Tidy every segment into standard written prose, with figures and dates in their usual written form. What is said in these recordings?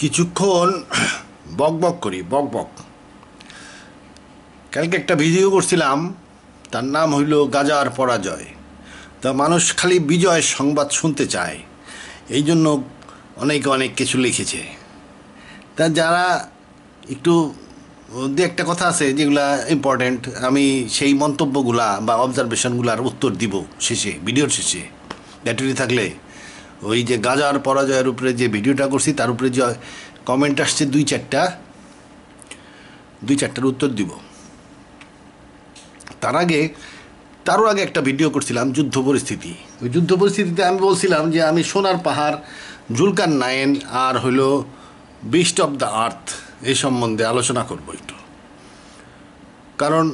কিছুক্ষণ বকবক করি বকবক। কালকে একটা ভিডিও করছিলাম, তার নাম হইল গাজার পরাজয়। তা মানুষ খালি বিজয়ের সংবাদ শুনতে চায়, এই জন্য অনেকে অনেক কিছু লিখেছে। তা যারা একটু দু একটা কথা আছে যেগুলা ইম্পর্টেন্ট, আমি সেই মন্তব্যগুলা বা অবজারভেশনগুলার উত্তর দিব শেষে, ভিডিওর শেষে। ব্যাটারি থাকলে ওই যে গাজার পরাজয়ের উপরে যে ভিডিওটা করছি তার উপরে যে কমেন্ট আসছে দুই চারটার উত্তর দিব। তারও আগে একটা ভিডিও করছিলাম যুদ্ধ পরিস্থিতি। ওই যুদ্ধ পরিস্থিতিতে আমি বলছিলাম যে আমি সোনার পাহাড়, জুলকার নাইন আর হইল বিস্ট অফ দ্য আর্থ এই সম্বন্ধে আলোচনা করব একটু। কারণ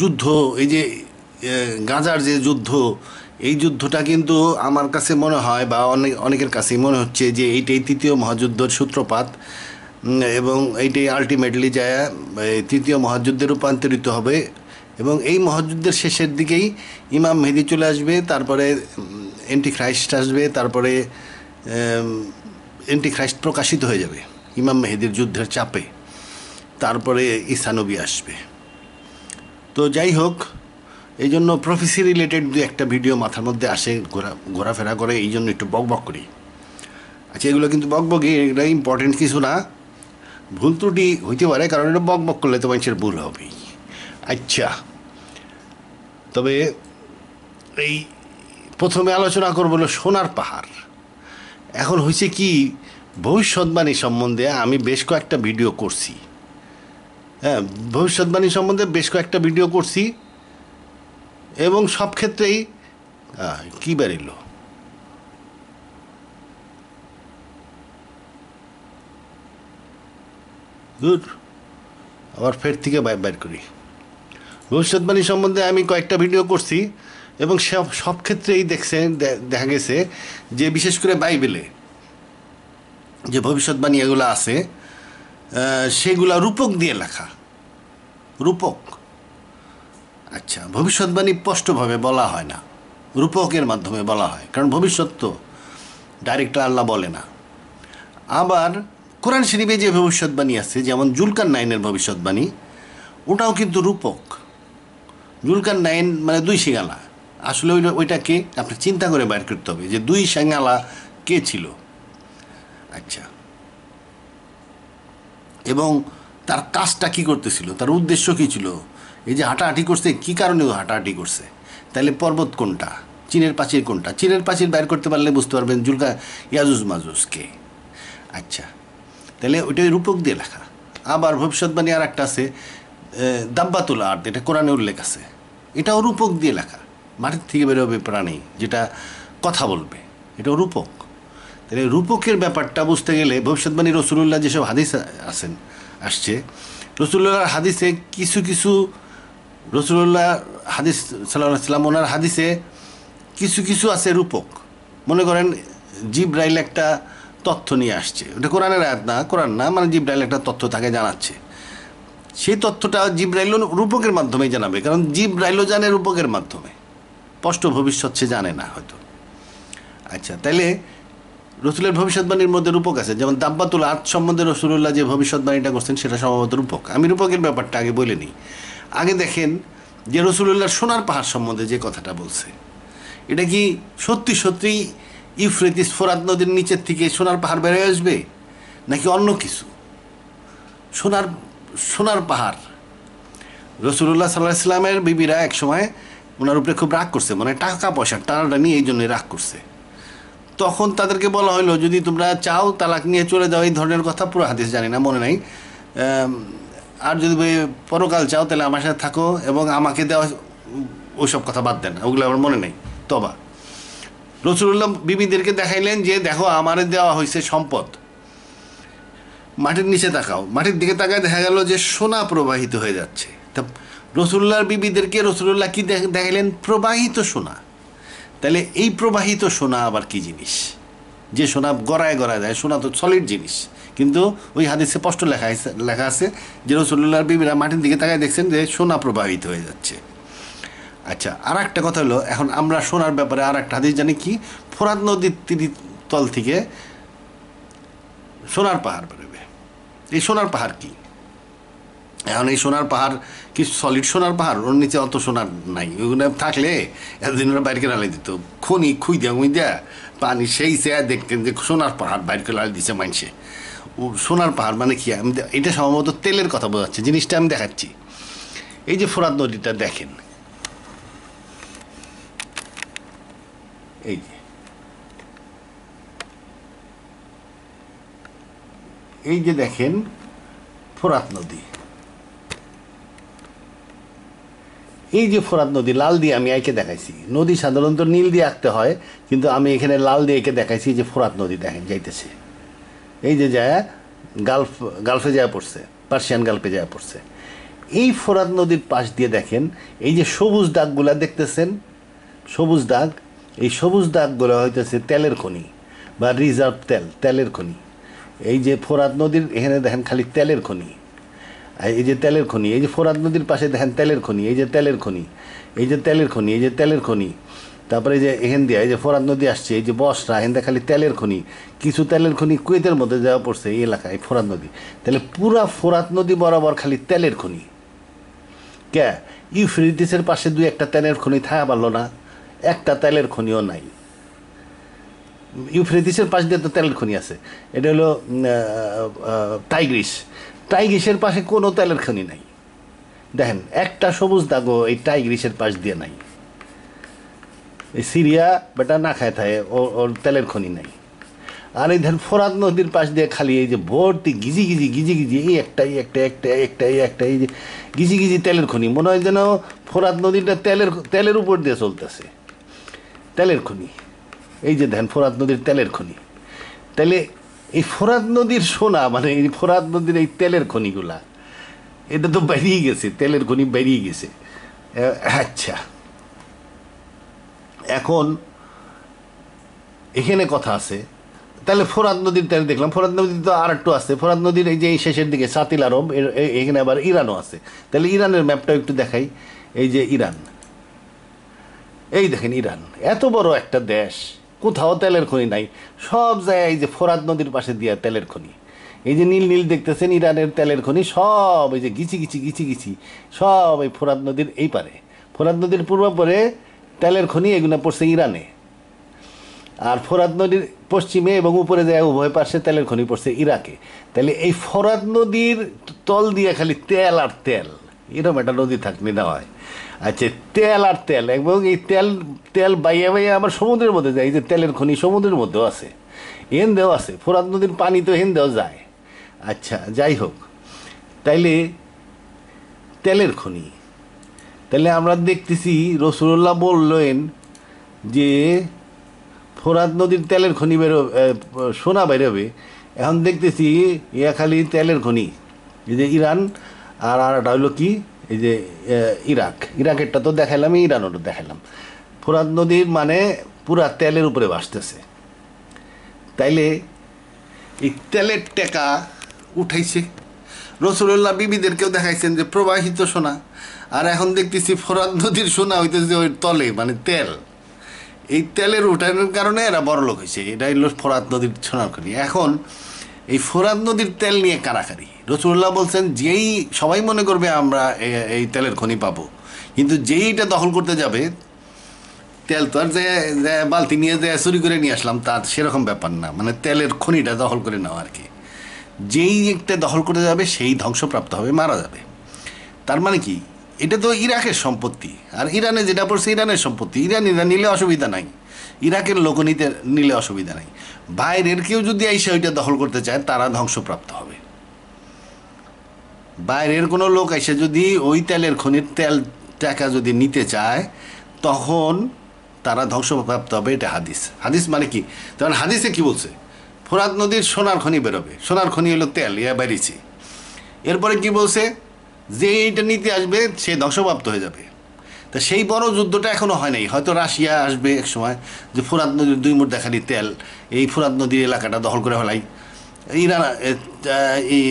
যুদ্ধ, এই যে গাজার যে যুদ্ধ, এই যুদ্ধটা কিন্তু আমার কাছে মনে হয় বা অনেকের কাছেই মনে হচ্ছে যে এইটাই তৃতীয় মহাযুদ্ধের সূত্রপাত, এবং এইটাই আলটিমেটলি যায় তৃতীয় মহাযুদ্ধে রূপান্তরিত হবে। এবং এই মহাযুদ্ধের শেষের দিকেই ইমাম মেহেদি চলে আসবে, তারপরে অ্যান্টিখ্রাইস্ট আসবে, তারপরে অ্যান্টিখ্রাইস্ট প্রকাশিত হয়ে যাবে ইমাম মেহেদির যুদ্ধের চাপে, তারপরে ঈসা নবী আসবে। তো যাই হোক, এই জন্য প্রফেসি রিলেটেড দু একটা ভিডিও মাথার মধ্যে আসে, ঘোরাফেরা করে, এই জন্য একটু বকবক করি। আচ্ছা, এগুলো কিন্তু বকবকই, এগুলো ইম্পর্টেন্ট কিছু না, ভুল ত্রুটি হইতে পারে, কারণ এটা বকবক করলে তো মানুষের ভুল হবেই। আচ্ছা, তবে এই প্রথমে আলোচনা করবো হলো সোনার পাহাড়। এখন হয়েছে কি, ভবিষ্যৎবাণী সম্বন্ধে আমি বেশ কয়েকটা ভিডিও করছি। হ্যাঁ, ভবিষ্যৎবাণী সম্বন্ধে বেশ কয়েকটা ভিডিও করছি, এবং সব ক্ষেত্রেই কী বেরিল, গুড, আবার ফের থেকে বাইর করি। ভবিষ্যৎবাণী সম্বন্ধে আমি কয়েকটা ভিডিও করছি, এবং সব ক্ষেত্রেই দেখা গেছে যে বিশেষ করে বাইবেলে যে ভবিষ্যৎবাণী এগুলো আছে সেগুলা রূপক দিয়ে লেখা, রূপক। আচ্ছা, ভবিষ্যৎবাণী স্পষ্টভাবে বলা হয় না, রূপকের মাধ্যমে বলা হয়, কারণ ভবিষ্যৎ তো ডাইরেক্ট আল্লাহ বলে না। আবার কোরআন শরীফে যে ভবিষ্যৎবাণী আছে, যেমন জুলকার নাইনের ভবিষ্যৎবাণী, ওটাও কিন্তু রূপক। জুলকার নাইন মানে দুই সিঙ্গালা, আসলে ওইটাকে আপনি চিন্তা করে বাইর করতে হবে যে দুই সিঙ্গালা কে ছিল। আচ্ছা, এবং তার কাজটা কি করতেছিল, তার উদ্দেশ্য কী ছিল, এই যে হাঁটাহাঁটি করছে কী কারণে হাঁটাহাঁটি করছে, তাহলে পর্বত কোনটা, চীনের প্রাচীর কোনটা, চীনের প্রাচীর বাইর করতে পারলে বুঝতে পারবেন ইয়াজুজ মাজুজ কে। আচ্ছা, তাহলে ওইটাই রূপক দিয়ে লেখা। আবার ভবিষ্যৎবাণী আর একটা আছে দাব্বাতুল আর্দ, এটা কোরআনে উল্লেখ আছে, এটাও রূপক দিয়ে লেখা, মাটির থেকে বেরোবে প্রাণী যেটা কথা বলবে, এটাও রূপক। তাহলে রূপকের ব্যাপারটা বুঝতে গেলে ভবিষ্যৎবাণী রসুলুল্লাহ যেসব হাদিস আসছে, রসুলুল্লাহর হাদিসে কিছু রসুলুল্লাহ হাদিস সাল্লাল্লাহু আলাইহি ওয়াসাল্লাম ওনার হাদিসে কিছু আছে রূপক। মনে করেন জিবরাইল একটা তথ্য নিয়ে আসছে, ওটা কোরআনের আয়াত না, কোরআন না, মানে জিবরাইল একটা তথ্য তাকে জানাচ্ছে, সেই তথ্যটা জিবরাইল রূপকের মাধ্যমেই জানাবে, কারণ জিবরাইলও জানে রূপকের মাধ্যমে, স্পষ্ট ভবিষ্যৎ সে জানে না হয়তো। আচ্ছা, তাইলে রসুলের ভবিষ্যৎবাণীর মধ্যে রূপক আছে, যেমন দাব্বাতুল আর্দ সম্বন্ধে রসুলুল্লাহ যে ভবিষ্যৎবাণীটা করছেন সেটা সম্ভবত রূপক। আমি রূপকের ব্যাপারটা আগে বলে নিই। আগে দেখেন যে রসুলুল্লাহর সোনার পাহাড় সম্বন্ধে যে কথাটা বলছে, এটা কি সত্যি ইউফ্রেটিস ফোরাত নদীর নিচের থেকে সোনার পাহাড় বেরিয়ে আসবে, নাকি অন্য কিছু? সোনার পাহাড়, রসুলুল্লাহ সাল্লাল্লাহু আলাইহি ওয়াসাল্লামের বিবিরা এক সময় ওনার উপরে খুব রাগ করছে, মানে টাকা পয়সার টানাটা নিয়ে এই জন্যই রাগ করছে। তখন তাদেরকে বলা হলো, যদি তোমরা চাও তালাক নিয়ে চলে যাও, এই ধরনের কথা, পুরো হাদিস জানি না, মনে নাই, আর যদি পরকাল চাও তাহলে আমার সাথে থাকো, এবং আমাকে দেওয়া ওইসব কথা বাদ দেন, ওগুলো আমার মনে নেই। তবা রসুলুল্লাহ বিবিদেরকে দেখাইলেন যে দেখো আমারে দেওয়া হয়েছে সম্পদ, মাটির নিচে তাকাও, মাটির দিকে তাকায় দেখা গেল যে সোনা প্রবাহিত হয়ে যাচ্ছে। তা রসুলুল্লাহর বিবিদেরকে রসুলুল্লাহ কি দেখাইলেন? প্রবাহিত সোনা। তাহলে এই প্রবাহিত সোনা আবার কি জিনিস? যে সোনা গড়ায় যায়, সোনা তো সলিড জিনিস, কিন্তু ওই হাদিসে স্পষ্ট লেখা আছে যে রসুলুল্লাহর বিবিরা মাটির দিকে তাকায় দেখছেন যে সোনা প্রবাহিত হয়ে যাচ্ছে। আচ্ছা, আর একটা কথা হলো, এখন আমরা সোনার ব্যাপারে আর একটা হাদিস জানি কি, ফোরাত নদীর তল থেকে সোনার পাহাড় বেরোবে। এই সোনার পাহাড় কি? এখন এই সোনার পাহাড় কি সলিড সোনার পাহাড়? ওর নিচে অত সোনার নাই, ওগুলো থাকলে এতদিন ওরা বাইরে নালে দিত, খনি খুই দেয়া মুই দেয়া পানি সেই সে দেখতেন যে সোনার পাহাড় বাইরে করে দিচ্ছে মানুষে। ও সোনার পাহাড় মানে কি? আমি এটা সম্ভবত তেলের কথা বোঝাচ্ছে, জিনিসটা আমি দেখাচ্ছি। এই যে ফোরাত নদীটা দেখেন, এই যে এই যে দেখেন ফোরাত নদী, এই যে ফোরাত নদী লাল দিয়ে আমি একে দেখাইছি। নদী সাধারণত নীল দিয়ে আঁকতে হয়, কিন্তু আমি এখানে লাল দিয়ে একে দেখাইছি। যে ফোরাত নদী দেখেন যাইতেছে, এই যে যায় গালফে যায় পড়ছে, পার্সিয়ান গালফে যায় পড়ছে। এই ফোরাত নদীর পাশ দিয়ে দেখেন এই যে সবুজ দাগগুলা দেখতেছেন, সবুজ দাগ, এই সবুজ দাগগুলো হইতেছে তেলের খনি বা রিজার্ভ তেলের খনি। এই যে ফোরাত নদীর এখানে দেখেন খালি তেলের খনি, এই যে তেলের খনি, এই যে ফোরাত নদীর পাশে দেখেন তেলের খনি, এই যে তেলের খনি, এই যে তেলের খনি, এই যে তেলের খনি। তারপরে এই যে এখান দিয়ে এই যে ফোরাত নদী আসছে, এই যে বসরা এখান দিয়ে খালি তেলের খনি, কিছু তেলের খনি কুয়েতের মধ্যে যাওয়া পড়ছে এই এলাকায় ফোরাত নদী। তাহলে পুরা ফোরাত নদী বরাবর খালি তেলের খনি। কে ইউফ্রেটিসের পাশে দুই একটা তেলের খনি থাকা পারলো না? একটা তেলের খনিও নাই। ইউফ্রেটিসের পাশ দিয়ে তো তেলের খনি আছে, এটা হলো টাইগ্রিসের পাশে কোনো তেলের খনি নাই। দেখেন একটা সবুজ দাগও এই টাইগ্রিসের পাশ দিয়ে নাই। এই সিরিয়া বেটা না খায় থাকে, ওর তেলের খনি নাই। আর এই ধরেন ফোরাত নদীর পাশ দিয়ে খালি এই যে ভর্তি গিজি গিজি এই একটা এই যে গিজি তেলের খনি। মনে হয় যেন ফোরাত নদীটা তেলের উপর দিয়ে চলতেছে, তেলের খনি। এই যে দেখেন ফোরাত নদীর তেলের খনি। তাহলে এই ফোরাত নদীর সোনা মানে এই ফোরাত নদীর এই তেলের খনিগুলা, এটা তো বেরিয়ে গেছে, তেলের খনি বেরিয়ে গেছে। আচ্ছা, এখন এখানে কথা আছে। তাহলে ফোরাত নদীর তেল দেখলাম, ফোরাত নদী তো আর একটু আছে। ফোরাত নদীর এই যে শেষের দিকে সাতিল আরব, এখানে আবার ইরানও আছে। তাহলে ইরানের ম্যাপটা একটু দেখাই। এই যে ইরান, এই দেখেন ইরান এত বড় একটা দেশ, কোথাও তেলের খনি নাই, সব জায়গায় এই যে ফোরাত নদীর পাশে দিয়া তেলের খনি। এই যে নীল নীল দেখতেছেন ইরানের তেলের খনি সব এই যে গিচি সব এই ফোরাত নদীর এই পারে, ফোরাত নদীর পূর্ব পরে তেলের খনি এগুলো পড়ছে ইরানে। আর ফোরাত নদীর পশ্চিমে এবং উপরে যায় উভয় পাশে তেলের খনি পড়ছে ইরাকে। তাহলে এই ফোরাত নদীর তল দিয়ে খালি তেল আর তেল, এরকম একটা নদী থাকলে না হয়। আচ্ছা, তেল আর তেল, এবং এই তেল বাইয়া আমার সমুদ্রের মধ্যে যায়। এই যে তেলের খনি সমুদ্রের মধ্যেও আছে, হেন্দেও আছে, ফোরাত নদীর পানি তো হেন্দেও যায়। আচ্ছা, যাই হোক, তাইলে তেলের খনি, তাহলে আমরা দেখতেছি রসুল্লাহ বললেন যে ফোরাত নদীর তেলের খনি সোনা বেরোবে। এখন দেখতেছি ইয়া খালি তেলের খনি, এই যে ইরান, আর একটা হইলো কি এই যে ইরাকেরটা তো দেখালাম, ইরানেরও দেখালাম। ফোরাত নদীর মানে পুরা তেলের উপরে ভাসতেছে। তাইলে এই তেলের টেকা উঠাইছে। রসুল্লাহ বিবিদেরকেও দেখাইছেন যে প্রবাহিত সোনা, আর এখন দেখতেছি ফোরাত নদীর সোনা হইতেছে ওই তলে, মানে তেল। এই তেলের উঠানোর কারণে এরা বড়লোক হয়েছে। এটা হইল ফোরাত নদীর সোনার খনি। এখন এই ফোরাত নদীর তেল নিয়ে কারাকারি। রসুল্লাহ বলছেন যেই সবাই মনে করবে আমরা এই তেলের খনি পাবো, কিন্তু যেই এটা দখল করতে যাবে, তেল তো আর যে বালতি নিয়ে যে চুরি করে নিয়ে আসলাম তার সেরকম ব্যাপার না, মানে তেলের খনিটা দখল করে নেওয়া আর কি। যেই একটা দখল করতে যাবে সেই ধ্বংসপ্রাপ্ত হবে, মারা যাবে। তার মানে কি, এটা তো ইরাকের সম্পত্তি, আর ইরানে যেটা পড়ছে ইরানের সম্পত্তি, ইরানিরা নিলে অসুবিধা নাই, ইরাকের লোক নিলে অসুবিধা নাই। বাইরের কেউ যদি এসে ওইটা দখল করতে চায় তারা ধ্বংসপ্রাপ্ত হবে। বাইরের কোনো লোক এসে যদি ওই তেলের খনির টাকা যদি নিতে চায় তখন তারা ধ্বংসপ্রাপ্ত হবে। এটা হাদিস মানে কি? তখন হাদিসে কি বলছে? ফোরাত নদীর সোনার খনি বেরোবে, সোনার খনি হলো তেল, ইয়া বেরিয়েছে। এরপরে কি বলছে? যে এইটা নিতে আসবে সে ধ্বংসপ্রাপ্ত হয়ে যাবে। তা সেই বড় যুদ্ধটা এখনও হয় নাই। হয়তো রাশিয়া আসবে এক সময়, যে ফোরাত নদীর 2 মুঠ দেখালি তেল, এই ফোরাত নদীর এলাকাটা দখল করে ফেলাই। ইরান, এই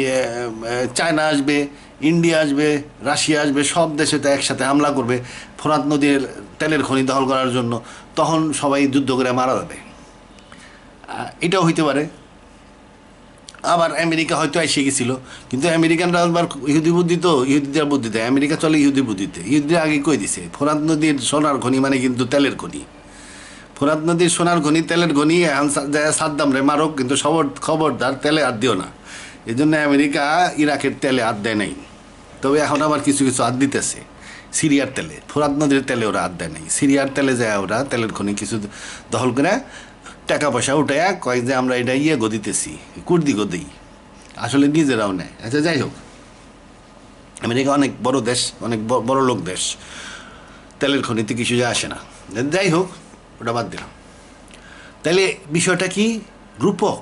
চায়না আসবে, ইন্ডিয়া আসবে, রাশিয়া আসবে, সব দেশে তো একসাথে হামলা করবে ফোরাত নদীর তেলের খনি দখল করার জন্য। তখন সবাই যুদ্ধ করে মারা যাবে। এটাও হইতে পারে। আবার আমেরিকা হয়তো এসে গেছিল, কিন্তু আমেরিকানরা আবার ইহুদি বুদ্ধি, তো ইহুদিদের বুদ্ধি দেয়, আমেরিকা চলে ইহুদি বুদ্ধিতে। ইহুদিরা আগে কই দিছে ফোরাত নদীর সোনার খনি মানে কিন্তু তেলের খনি, ফোরাত নদীর সোনার খনি তেলের খনি, এখন সাদ্দাম রে মারক, কিন্তু খবরদার তেলে হাত দিও না। এই জন্য আমেরিকা ইরাকের তেলে হাত দেয় নাই, তবে এখন আবার কিছু কিছু হাত দিতেছে সিরিয়ার তেলে। ফোরাত নদীর তেলে ওরা হাত দেয় নাই, সিরিয়ার তেলে যায় ওরা তেলের খনি কিছু দখল করে টাকা পয়সা উঠে কয় যে আমরা এটা গদিতেছি, কুর্দি গদেই, আসলে নিজেরাও নেয়। আচ্ছা যাই হোক, আমেরিকা অনেক বড় দেশ, অনেক বড় লোক দেশ, তেলের খনিতে কিছু যায় আসে না। যাই হোক, ওটা বাদ দিলাম। তাহলে বিষয়টা কি? রূপক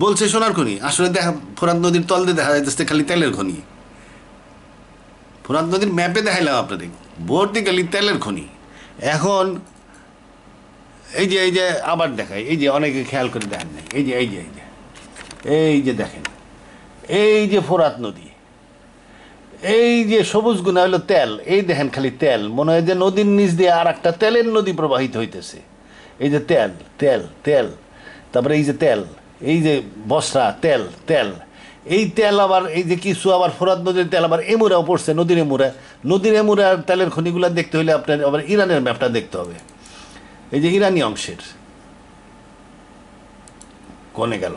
বলছে সোনার খনি, আসলে দেখা ফোরাত নদীর তল দিয়ে দেখা যাইতেছে খালি তেলের খনি। ফোরাত নদীর ম্যাপে দেখাইলাম আপনাদের, ভর্তি খালি তেলের খনি। এখন এই যে আবার দেখাই, এই যে অনেকে খেয়াল করে দেখেন নাই, এই যে দেখেন, এই যে ফোরাত নদী, এই যে সবুজ গুণা হলো তেল, এই দেখেন খালি তেল, মনে হয় যে নদীর নিচ দিয়ে আর একটা তেলের নদী প্রবাহিত হইতেছে। এই যে তেল তেল তেল, তারপরে এই যে তেল, এই যে বসরা তেল তেল, এই তেল আবার এই যে কিছু আবার ফোরাত নদীর তেল আবার এমুরাও পড়ছে, নদীর এমুরা তেলের খনিগুলো দেখতে হলে আপনার আবার ইরানের ম্যাপটা দেখতে হবে। এই যে ইরানি অংশের কোনে গেল,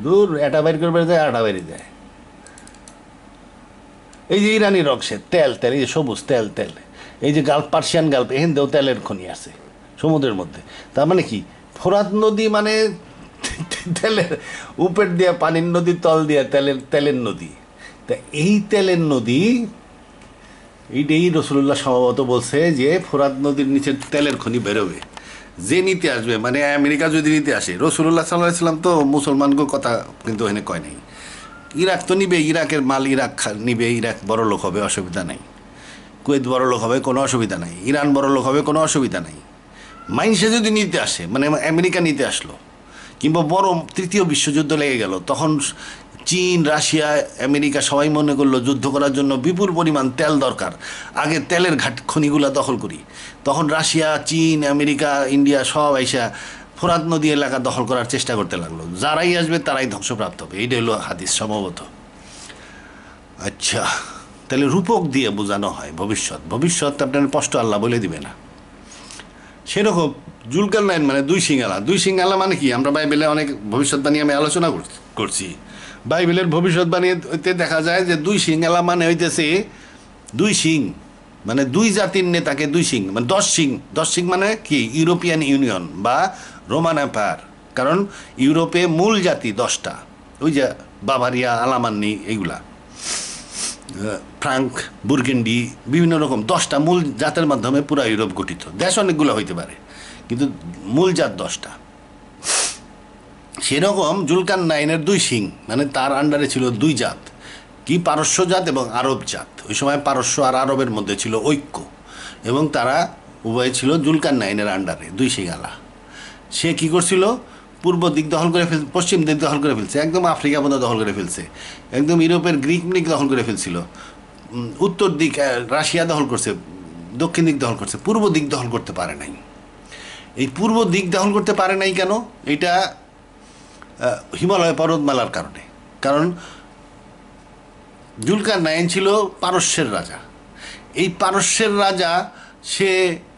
দূর এটা বাইর করবে যায়, আটা বাইরে যায়। এই যে ইরানির অংশের তেল তেল, এই যে সবুজ তেল তেল, এই যে গাল্ফ, পার্সিয়ান গাল্ফ, এখানতেও তেলের খনি আছে সমুদ্রের মধ্যে। তার মানে কি, ফোরাত নদী মানে তেলের উপর দিয়ে পানির নদী, তল দিয়ে তেলের নদী। তা এই তেলের নদী, এইটাই রসুল্লাহ সম্ভবত বলছে যে ফোরাত নদীর নিচে তেলের খনি বেরোবে, যে নিতে আসবে, মানে আমেরিকা যদি নিতে আসে। রসুল্লাহ সাল্লাহ সাল্লাম তো মুসলমানকে কথা কিন্তু এখানে কয় নাই। ইরাক তো নিবে, ইরাকের মাল ইরাক নিবে, ইরাক বড় লোক হবে, অসুবিধা নাই। কুয়েত বড় লোক হবে, কোনো অসুবিধা নাই। ইরান বড় লোক হবে, কোনো অসুবিধা নাই। মাইনসে যদি নিতে আসে, মানে আমেরিকা নিতে আসলো, কিংবা বড় তৃতীয় বিশ্বযুদ্ধ লেগে গেল, তখন চীন, রাশিয়া, আমেরিকা সবাই মনে করলো যুদ্ধ করার জন্য বিপুল পরিমাণ তেল দরকার, আগে তেলের খনিগুলা দখল করি। তখন রাশিয়া, চীন, আমেরিকা, ইন্ডিয়া সব আইসা ফোরাত নদী এলাকা দখল করার চেষ্টা করতে লাগলো। যারাই আসবে তারাই ধ্বংসপ্রাপ্ত হবে, এইটা হলো হাদিস সম্ভবত। আচ্ছা, তাহলে রূপক দিয়ে বোঝানো হয় ভবিষ্যৎ আপনার স্পষ্ট আল্লাহ বলে দিবে না। সেরকম জুলকারনাইন মানে দুই সিংহালা মানে কি? আমরা বাইবেলে অনেক ভবিষ্যৎবাণী আমি আলোচনা করছি। বাইবেলের ভবিষ্যৎবাণীতে দেখা যায় যে দুই সিংহালা মানে হইতেছে দুই সিং, মানে দুই জাতির নেতাকে দুই সিং, মানে 10 সিং মানে কি? ইউরোপিয়ান ইউনিয়ন বা রোমান এম্পায়ার। কারণ ইউরোপে মূল জাতি 10টা, ওই যে বাভারিয়া, আলামান্নি, এইগুলা, ফ্রাঙ্ক, বুরগেন্ডি, বিভিন্ন রকম 10টা মূল জাতের মাধ্যমে পুরা ইউরোপ গঠিত। দেশ অনেকগুলো হইতে পারে, কিন্তু মূল জাত 10টা। সেরকম জুলকারনাইনের দুই সিং, মানে তার আন্ডারে ছিল দুই জাত, কি? পারস্য জাত এবং আরব জাত। ওই সময় পারস্য আর আরবের মধ্যে ছিল ঐক্য, এবং তারা উভয় ছিল জুলকারনাইনের আন্ডারে, দুই সিংহালা। সে কি করছিল? পূর্ব দিক দখল করে ফেলছে, পশ্চিম দিক দখল করে ফেলছে, একদম আফ্রিকা পর্যন্ত দখল করে ফেলছে, একদম ইউরোপের গ্রিক দিক দখল করে ফেলছিল, উত্তর দিক রাশিয়া দখল করছে, দক্ষিণ দিক দখল করছে, পূর্ব দিক দখল করতে পারে নাই। এই পূর্ব দিক দখল করতে পারে নাই কেন? এটা হিমালয় পর্বতমালার কারণে। কারণ জুলকারনাইন ছিল পারস্যের রাজা। এই পারস্যের রাজা, সে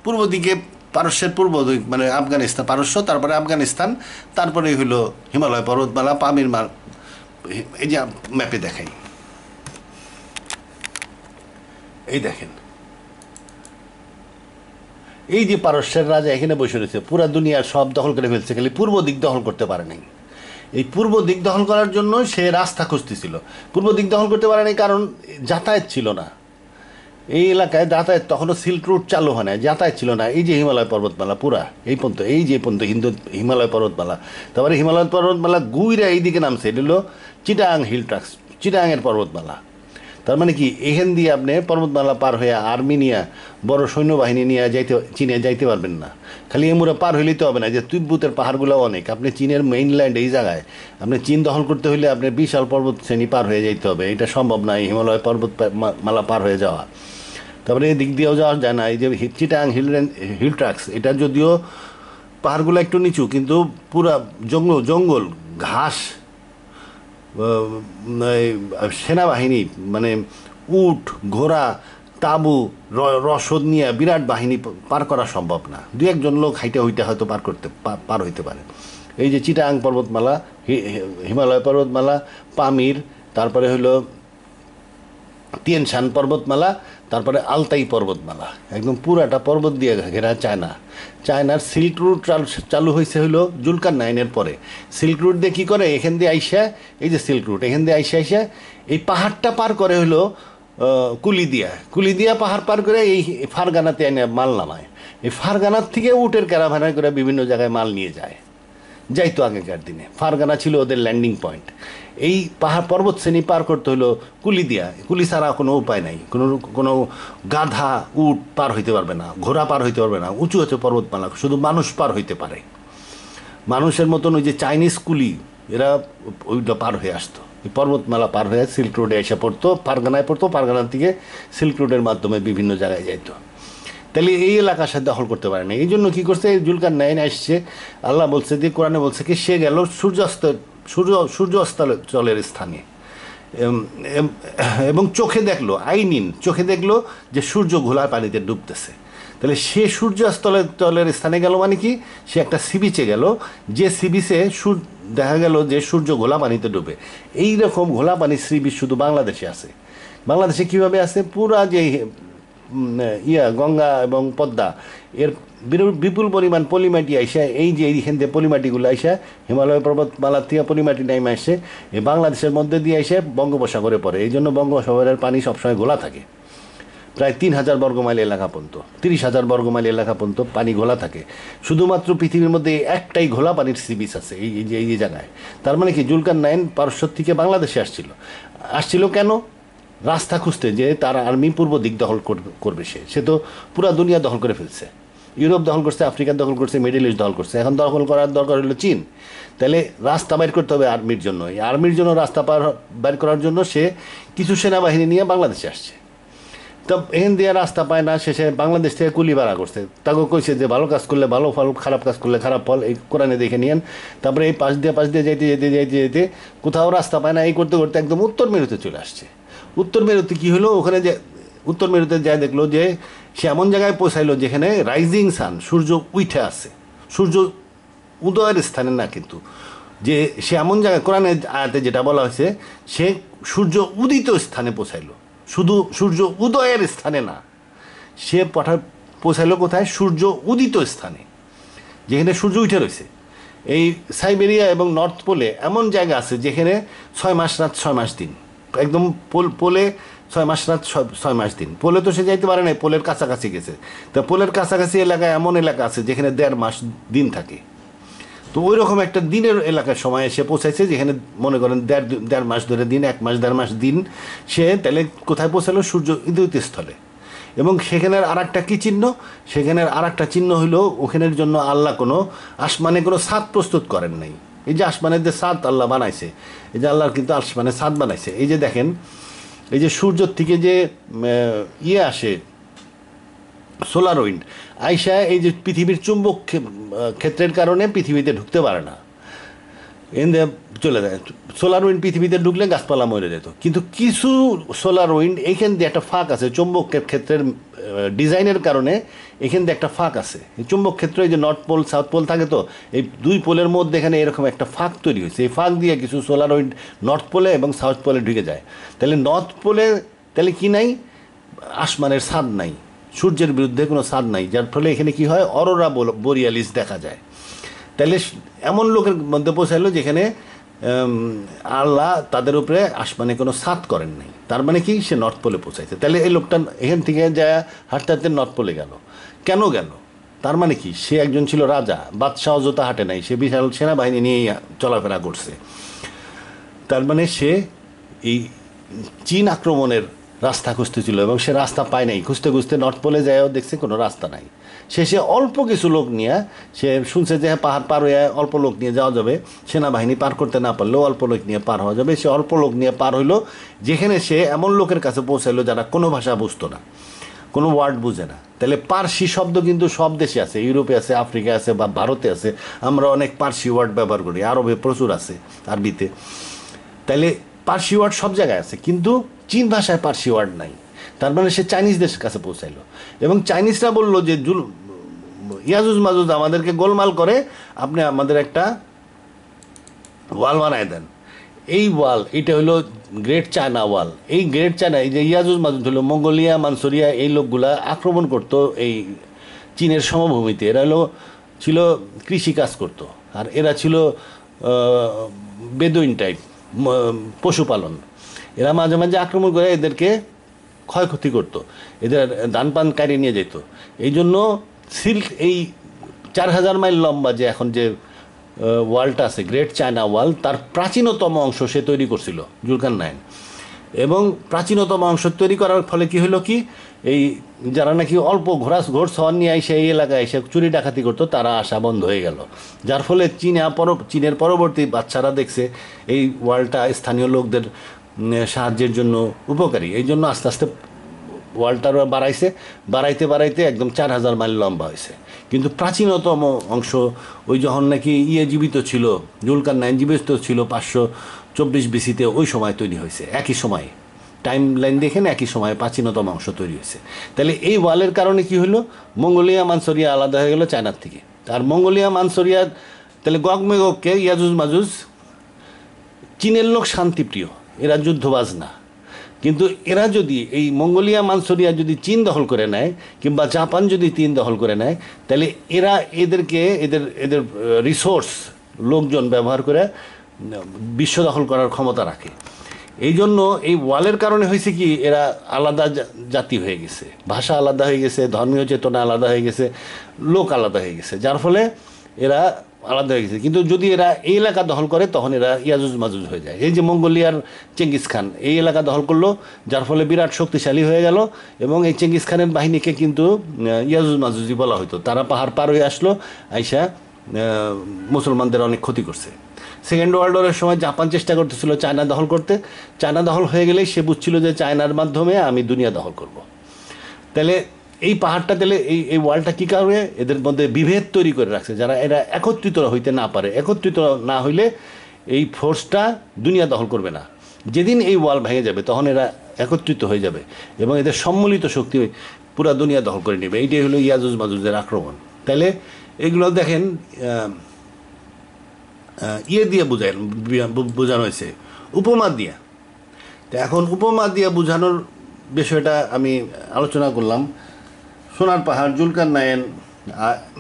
পূর্ব দিকে, পারস্যের পূর্ব দিক মানে আফগানিস্তান, পারস্য, তারপরে আফগানিস্তান, তারপরে হইল হিমালয় পর্বতমালা, পামির মাল। এই যে ম্যাপে দেখাই, এই দেখেন, এই যে পারস্যের রাজা এখানে বসে রয়েছে, পুরা দুনিয়ার সব দখল করে ফেলছে, খালি পূর্ব দিক দখল করতে পারে নাই। এই পূর্ব দিক দখল করার জন্য সে রাস্তা খুঁজতেছিল। পূর্ব দিক দখল করতে পারে নাই কারণ যাতায়াত ছিল না। এই এলাকায় যাতায়াত, তখনও সিল্ক রুট চালু হয় না, যাতায়াত ছিল না। এই যে হিমালয় পর্বতমালা পুরা এই পর্যন্ত, এই যে পর্যন্ত হিমালয় পর্বতমালা, তারপরে হিমালয় পর্বতমালা গুইরা এইদিকে নামছে, এটা হলো চিটাং হিল ট্রাক্স, চিটাংয়ের পর্বতমালা। তার মানে কি, এখান দিয়ে আপনি পর্বতমালা পার হয়ে আর্মেনিয়া বড় সৈন্যবাহিনী নিয়ে চীনে যাইতে পারবেন না। খালি এমুরা পার হইলেই তো হবে না, যে তিব্বতের পাহাড়গুলো অনেক, আপনি চীনের মেইনল্যান্ড এই জায়গায় আপনি চীন দখল করতে হলে আপনি বিশাল পর্বত শ্রেণী পার হয়ে যাইতে হবে। এটা সম্ভব না, হিমালয় পর্বতমালা পার হয়ে যাওয়া। তারপরে এই দিক দিয়েও যাওয়া যায় না। এই যে চিটাং হিল ট্রাক্স, এটা যদিও পাহাড়গুলো একটু নিচু, কিন্তু পুরা জঙ্গল জঙ্গল ঘাস, সেনাবাহিনী মানে উট ঘোড়া তাঁবু রসদ নিয়ে বিরাট বাহিনী পার করা সম্ভব না। দু একজন লোক হাইটে হইতে হয়তো পার হইতে পারে। এই যে চিটাং পর্বতমালা, হিমালয় পর্বতমালা, পামির, তারপরে হলো তিয়েনশান পর্বতমালা, তারপরে আলতাই পর্বতমালা, একদম পুরাটা পর্বত দিয়ে ঘেরা চায়নার সিল্ক রুট চালু হয়েছে হলো জুলকারনাইনের পরে। সিল্ক রুট দিয়ে কী করে, এখান দিয়ে আইসা, এই যে সিল্ক রুট, এখান দিয়ে আইসা এই পাহাড়টা পার করে হলো কুলিদিয়া পাহাড় পার করে এই ফারগানাতে এনে মাল নামায়। এই ফারগানার থেকে উটের ক্যারাভানায় করে বিভিন্ন জায়গায় মাল নিয়ে যাইতো আগেকার দিনে। ফারগানা ছিল ওদের ল্যান্ডিং পয়েন্ট। এই পাহাড় পর্বত শ্রেণী পার করতে হলো কুলি ছাড়া কোনো উপায় নাই। কোনো গাধা উট পার হইতে পারবে না, ঘোড়া পার হইতে পারবে না, উঁচু হচ্ছে পর্বতমালা, শুধু মানুষ পার হইতে পারে। মানুষের মতন ওই যে চাইনিজ কুলি, এরা ওইটা পার হয়ে আসতো, এই পর্বতমালা পার হয়ে সিল্ক রোডে এসে পড়তো, ফারগানায় পড়তো, ফারগানার থেকে সিল্ক রোডের মাধ্যমে বিভিন্ন জায়গায় যাইতো। তাহলে এই এলাকার সাথে দখল করতে পারে না। এই জন্য কী করছে, জুলকারনাইন আসছে, আল্লাহ বলছে যে, কোরআনে বলছে কি, সে গেল সূর্যাস্তলের স্থানে, এবং চোখে দেখলো যে সূর্য ঘোলা পানিতে ডুবতেছে। তাহলে সে সূর্যাস্তলের স্থানে গেল মানে কি, সে একটা সি বিচে গেল, যে সি বিচে দেখা গেল যে সূর্য ঘোলা পানিতে ডুবে। এইরকম ঘোলা পানির সি বিচ শুধু বাংলাদেশে আছে। বাংলাদেশে কীভাবে আছে, পুরা যে গঙ্গা এবং পদ্মা, এর বিপুল পরিমাণ পলিমাটি আইসা, এই যে এইখান থেকে পলিমাটিগুলো আইসা হিমালয় পর্বতমালার থেকে পলিমাটি নাইমে আসে, এই বাংলাদেশের মধ্যে দিয়ে এসে বঙ্গোপসাগরে পড়ে। এই জন্য বঙ্গোপসাগরের পানি সবসময় ঘোলা থাকে। প্রায় 3000 বর্গমাইল এলাকা পর্যন্ত, 30,000 বর্গমাইল এলাকা পর্যন্ত পানি ঘোলা থাকে। শুধুমাত্র পৃথিবীর মধ্যে একটাই ঘোলা পানির সি বিচ আছে এই জায়গায়। তার মানে কি, জুলকারনাইন পারস্য থেকে বাংলাদেশে আসছিল কেন? রাস্তা খুঁজতে, যে তার আর্মি পূর্ব দিক দখল করবে। সে তো পুরা দুনিয়া দখল করে ফেলছে। ইউরোপ দখল করছে, আফ্রিকা দখল করছে, মিডল ইস্ট দখল করছে। এখন দখল করার দরকার হলো চীন। তাহলে রাস্তা বাইর করতে হবে আর্মির জন্য। এই আর্মির জন্য রাস্তা বাইর করার জন্য সে কিছু সেনাবাহিনী নিয়ে বাংলাদেশে আসছে। তো এখান দিয়ে রাস্তা পায় না, শেষে বাংলাদেশ থেকে কুলি ভাড়া করছে। তাকে কইছে যে ভালো কাজ করলে ভালো ফল, খারাপ কাজ করলে খারাপ ফল, এই কোরআনে দেখে নিয়েন। তারপরে এই পাশ দিয়ে যেতে কোথাও রাস্তা পায় না, এই করতে করতে একদম উত্তর মেরুতে চলে আসছে। উত্তর মেরুতে কী হলো, ওখানে যে উত্তর মেরুতে যায় দেখলো যে সে এমন জায়গায় পৌঁছাইলো যেখানে রাইজিং সান, সূর্য উঠে আছে, সূর্য উদয়ের স্থানে না, কিন্তু যে সে এমন জায়গায়, কোরআনে আয়াতে যেটা বলা হয়েছে, সে সূর্য উদিত স্থানে পৌঁছাইলো, শুধু সূর্য উদয়ের স্থানে না। সে পৌঁছাইলো কোথায়, সূর্য উদিত স্থানে, যেখানে সূর্য উঠে রয়েছে। এই সাইবেরিয়া এবং নর্থ পোলে এমন জায়গা আছে যেখানে 6 মাস রাত 6 মাস দিন, একদম পোলে 6 মাস রাত 6 মাস দিন। পোলে তো সে যাইতে পারে না, পোলের কাছাকাছি গেছে। তা পোলের কাছাকাছি এলাকায় এমন এলাকা আছে যেখানে 1.5 মাস দিন থাকে। তো ওই রকম একটা দিনের এলাকার সময় এসে পৌঁছাইছে, যেখানে মনে করেন দেড় মাস ধরে দিন, 1 মাস 1.5 মাস দিন। সে তাহলে কোথায় পৌঁছালো, সূর্য উদয় স্থলে। এবং সেখানের আর একটা কী চিহ্ন, সেখানের আর একটা চিহ্ন হইল, ওখানের জন্য আল্লাহ কোনো আসমানে কোনো ছাদ প্রস্তুত করেন নাই। এই যে আসমানের যে ছাদ আল্লাহ বানাইছে, এই যে আল্লাহ কিন্তু আসমানের ছাদ বানাইছে। এই যে দেখেন, এই যে সূর্যর থেকে যে আসে সোলার উইন্ড আইসা, এই যে পৃথিবীর চুম্বক ক্ষেত্রের কারণে পৃথিবীতে ঢুকতে পারে না, এনে চলে যায়। সোলার উইন্ড পৃথিবীতে ঢুকলে গাছপালা মরে যেত। কিন্তু কিছু সোলার উইন্ড, এইখান দিয়ে একটা ফাঁক আছে, চুম্বক ক্ষেত্রের ডিজাইনের কারণে এখান দিয়ে একটা ফাঁক আছে। এই চুম্বক ক্ষেত্রে, এই যে নর্থ পোল সাউথ পোল থাকে, তো এই দুই পোলের মধ্যে এখানে এরকম একটা ফাঁক তৈরি হয়েছে। এই ফাঁক দিয়ে কিছু সোলার উইন্ড নর্থ পোলে এবং সাউথ পোলে ঢুকে যায়। তাহলে নর্থ পোলে তাহলে কি নাই, আসমানের ছাদ নাই, সূর্যের বিরুদ্ধে কোনো ছাদ নাই, যার ফলে এখানে কি হয়, অরোরা বোরিয়ালিস দেখা যায়। তাহলে এমন লোকের মধ্যে পৌঁছাইলো যেখানে আল্লাহ তাদের উপরে আসমানে কোনো ছাদ করেন নাই। তার মানে কি, সে নর্থ পোলে পৌঁছাইছে। তাহলে এই লোকটা এখান থেকে যায় হাঁটতে হাঁটতে নর্থ পোলে গেল। কেন গেল? তার মানে কি, সে একজন ছিল রাজা, বাদশাহ অযথা হাঁটে নাই, সে বিশাল সেনাবাহিনী নিয়েই চলাফেরা করছে। তার মানে সে এই চীন আক্রমণের রাস্তা খুঁজতেছিল, এবং সে রাস্তা পায় নাই। খুঁজতে খুঁজতে নর্থ পোলে যায়ও দেখছে কোনো রাস্তা নাই। সে অল্প কিছু লোক নিয়ে, সে শুনছে যে পাহাড় পার হয়ে অল্প লোক নিয়ে যাওয়া যাবে, সেনাবাহিনী পার করতে না পারলেও অল্প লোক নিয়ে পার হওয়া যাবে। সে অল্প লোক নিয়ে পার হইলো, যেখানে সে এমন লোকের কাছে পৌঁছাইলো যারা কোনো ভাষা বুঝতো না। কোনো ওয়ার্ড বুঝে না। তাহলে পার্সি শব্দ কিন্তু সব দেশে আছে, ইউরোপে আছে, আফ্রিকা আছে, বা ভারতে আছে। আমরা অনেক পার্সি ওয়ার্ড ব্যবহার করি, আরবে প্রচুর আছে, আরবিতে। তাইলে পার্সি ওয়ার্ড সব জায়গায় আছে, কিন্তু চীন ভাষায় পার্সি ওয়ার্ড নাই। তার মানে সে চাইনিজদের কাছে পৌঁছাইলো, এবং চাইনিজরা বললো যে ইয়াজুজ মাজুজ আমাদেরকে গোলমাল করে, আপনি আমাদের একটা ওয়াল বানায় দেন। এই ওয়াল, এটা হলো গ্রেট চায়না ওয়াল। এই গ্রেট চায়না, এই যে ইয়াজুজ মাজুজ হলো মঙ্গোলিয়া, মানসুরিয়া, এই লোকগুলা আক্রমণ করতো এই চীনের সমভূমিতে। এরা ছিল কৃষি কাজ করতো, আর এরা ছিল বেদুইন টাইপ, পশুপালন। এরা মাঝে মাঝে আক্রমণ করে এদেরকে ক্ষয়ক্ষতি করতো, এদের ধান পান কাটিয়ে নিয়ে যেত। এই জন্য সিল্ক, এই 4000 মাইল লম্বা যে এখন যে ওয়ালটা আছে, গ্রেট চায়না ওয়াল, তার প্রাচীনতম অংশ সে তৈরি করছিল, জুলকারনাইন। এবং প্রাচীনতম অংশ তৈরি করার ফলে কি হলো, কি এই যারা নাকি অল্প ঘোড় সওয়ার নিয়ে এসে এই এলাকায় এসে চুরি ডাকাতি করতো, তারা আসা বন্ধ হয়ে গেল। যার ফলে চীনের পরবর্তী বাচ্চারা দেখছে এই ওয়ালটা স্থানীয় লোকদের সাহায্যের জন্য উপকারী। এই জন্য আস্তে আস্তে ওয়ালটার বাড়াইতে বাড়াইতে একদম 4000 মাইল লম্বা হয়েছে। কিন্তু প্রাচীনতম অংশ ওই যখন নাকি জীবিত ছিল, জুলকারনাইন জীবিত ছিল 524 বিসিতে, ওই সময় তৈরি হয়েছে। একই সময়, টাইম লাইন দেখেন, একই সময় প্রাচীনতম অংশ তৈরি হয়েছে। তাহলে এই ওয়ালের কারণে কি হলো, মঙ্গোলিয়া মানসুরিয়া আলাদা হয়ে গেল চায়নার থেকে। আর মঙ্গোলিয়া মানসুরিয়া, তাহলে গগ মেগগকে, ইয়াজুজ মাজুজ, চীনের লোক শান্তিপ্রিয়, এরা যুদ্ধবাজ না। কিন্তু এরা যদি এই মঙ্গোলিয়া মানসুরিয়া যদি চীন দখল করে নেয়, কিংবা জাপান যদি চীন দখল করে নেয়, তাহলে এরা এদের রিসোর্স, লোকজন ব্যবহার করে বিশ্ব দখল করার ক্ষমতা রাখে। এই জন্য এই ওয়ালের কারণে হয়েছে কি, এরা আলাদা জাতি হয়ে গেছে, ভাষা আলাদা হয়ে গেছে, ধর্মীয় চেতনা আলাদা হয়ে গেছে, লোক আলাদা হয়ে গেছে, যার ফলে এরা আলাদা হয়ে গেছে। কিন্তু যদি এরা এই এলাকা দখল করে, তখন এরা ইয়াজুজ মাজুজ হয়ে যায়। এই যে মঙ্গোলিয়ার চেঙ্গিস খান এই এলাকা দখল করলো, যার ফলে বিরাট শক্তিশালী হয়ে গেল। এবং এই চেঙ্গিস খানের বাহিনীকে কিন্তু ইয়াজুজ মাজুজি বলা হতো। তারা পাহাড় পার হয়ে আসলো, আইসা মুসলমানদের অনেক ক্ষতি করছে। সেকেন্ড ওয়ার্ল্ড ওয়ারের সময় জাপান চেষ্টা করতেছিল চায়না দখল করতে। চায়না দখল হয়ে গেলেই সে বুঝছিল যে চায়নার মাধ্যমে আমি দুনিয়া দখল করব। তাহলে এই পাহাড়টা, তাহলে এই ওয়ালটা কী কারণে এদের মধ্যে বিভেদ তৈরি করে রাখছে, যারা এরা একত্রিত হইতে না পারে। একত্রিত না হইলে এই ফোর্সটা দুনিয়া দখল করবে না। যেদিন এই ওয়াল ভেঙে যাবে, তখন এরা একত্রিত হয়ে যাবে এবং এদের সম্মিলিত শক্তি পুরা দুনিয়া দখল করে নেবে। এইটাই হলো ইয়াজুজ মাজুজের আক্রমণ। তাহলে এগুলো দেখেন দিয়ে বোঝানো হয়েছে, উপমা দিয়া। তো এখন উপমা দিয়া বোঝানোর বিষয়টা আমি আলোচনা করলাম। সোনার পাহাড়, জুলকারনাইন,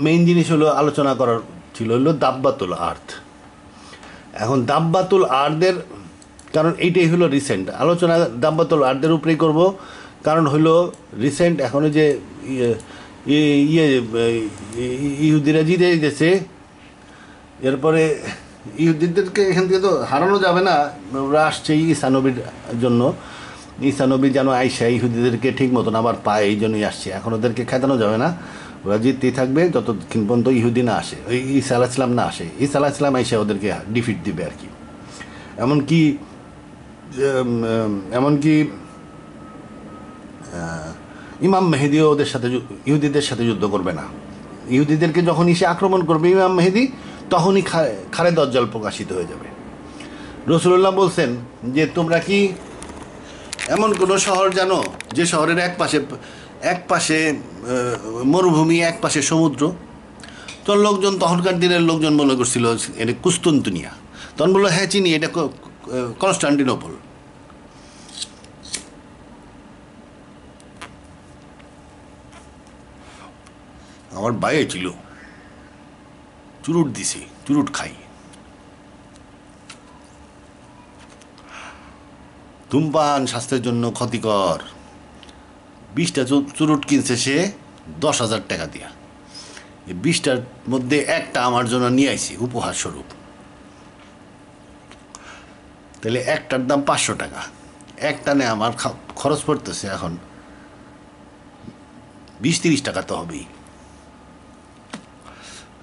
মেইন জিনিস হলো আলোচনা করার ছিল হলো দাব্বাতুল আর্থ। এখন দাব্বাতুল আর্থের, কারণ এইটাই হলো রিসেন্ট আলোচনা, দাব্বাতুল আর্থের উপরেই করব। কারণ হলো রিসেন্ট এখনও যে ইহুদিরা জিতে দিতেছে, এরপরে ইহুদিদেরকে এখান থেকে তো হারানো যাবে না। ওরা আসছে ঈসা নবীর জন্য, ঈসা নবী যেন আইসা ইহুদিদেরকে ঠিক মতন আবার পায়, এই জন্যই আসছে। এখন ওদেরকে খেদানো যাবে না, ওরা জিততেই থাকবে যতক্ষণ পর্যন্ত ইহুদি না আসে, ওই ঈসা আলাইহিস সালাম না আসে। ঈসা আলাইহিস সালাম আইসা ওদেরকে ডিফিট দিবে আর কি। এমনকি ইমাম মেহেদিও ওদের সাথে, ইহুদিদের সাথে যুদ্ধ করবে না। ইহুদিদেরকে যখন এসে আক্রমণ করবে ইমাম মেহেদি, তখনই খারে দজ্জাল প্রকাশিত হয়ে যাবে। রাসূলুল্লাহ বলছেন যে তোমরা কি এমন কোনো শহর জানো যে শহরের এক পাশে মরুভূমি, এক পাশে সমুদ্র? তোর লোকজন, তখনকার দিনের লোকজন মনে করছিল এটা কুস্তুনতুনিয়া। তখন বললো হ্যাঁ চিনি, এটা কনস্টান্টিনোপল। আমার বাইরে ছিল, চুরুট দিছে, চুরুট খাই। ধূমপান স্বাস্থ্যের জন্য ক্ষতিকর। 20টা চুরুট কিনছে সে 10,000 টাকা দিয়া। এই 20টার মধ্যে একটা আমার জন্য নিয়ে আইছি উপহার স্বরূপ। তাহলে একটার দাম 500 টাকা। একটানে আমার খরচ পড়তেছে এখন 20-30 টাকা তো হবেই।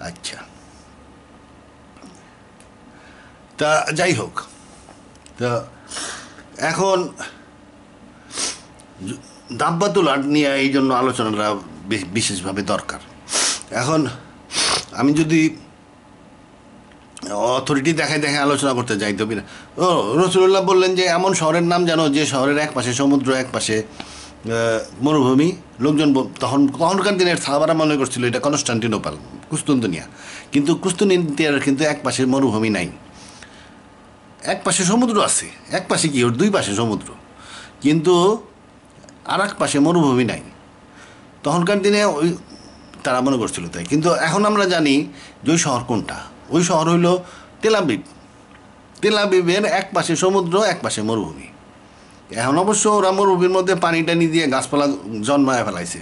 আচ্ছা, তা যাই হোক, তা এখন দাব্বাতুল আর্ট নিয়ে এই জন্য আলোচনাটা বিশেষভাবে দরকার। এখন আমি যদি অথরিটি দেখায় দেখায় আলোচনা করতে যাই তো রসুল্লাহ বললেন যে এমন শহরের নাম জানো যে শহরের এক পাশে সমুদ্র, এক পাশে মরুভূমি। লোকজন তখনকার দিনের সাহাবারা মনে করছিল এটা কনস্টান্টিনোপল, কুস্তুনতুনিয়া, কিন্তু কুস্তুনতুনিয়ার কিন্তু এক পাশে মরুভূমি নাই, এক পাশে সমুদ্র আছে। এক পাশে কি, ওর দুই পাশে সমুদ্র, কিন্তু আর এক পাশে মরুভূমি নাই। তখনকার দিনে ওই তারা মনে করছিল তাই। কিন্তু এখন আমরা জানি যে ওই শহর কোনটা। ওই শহর হইল তেল আবিব। তেল আবিবের এক পাশে সমুদ্র, এক পাশে মরুভূমি। এখন অবশ্য ওরা মরুভূমির মধ্যে পানি টানি দিয়ে গাছপালা জন্মায় ফেলাইছে।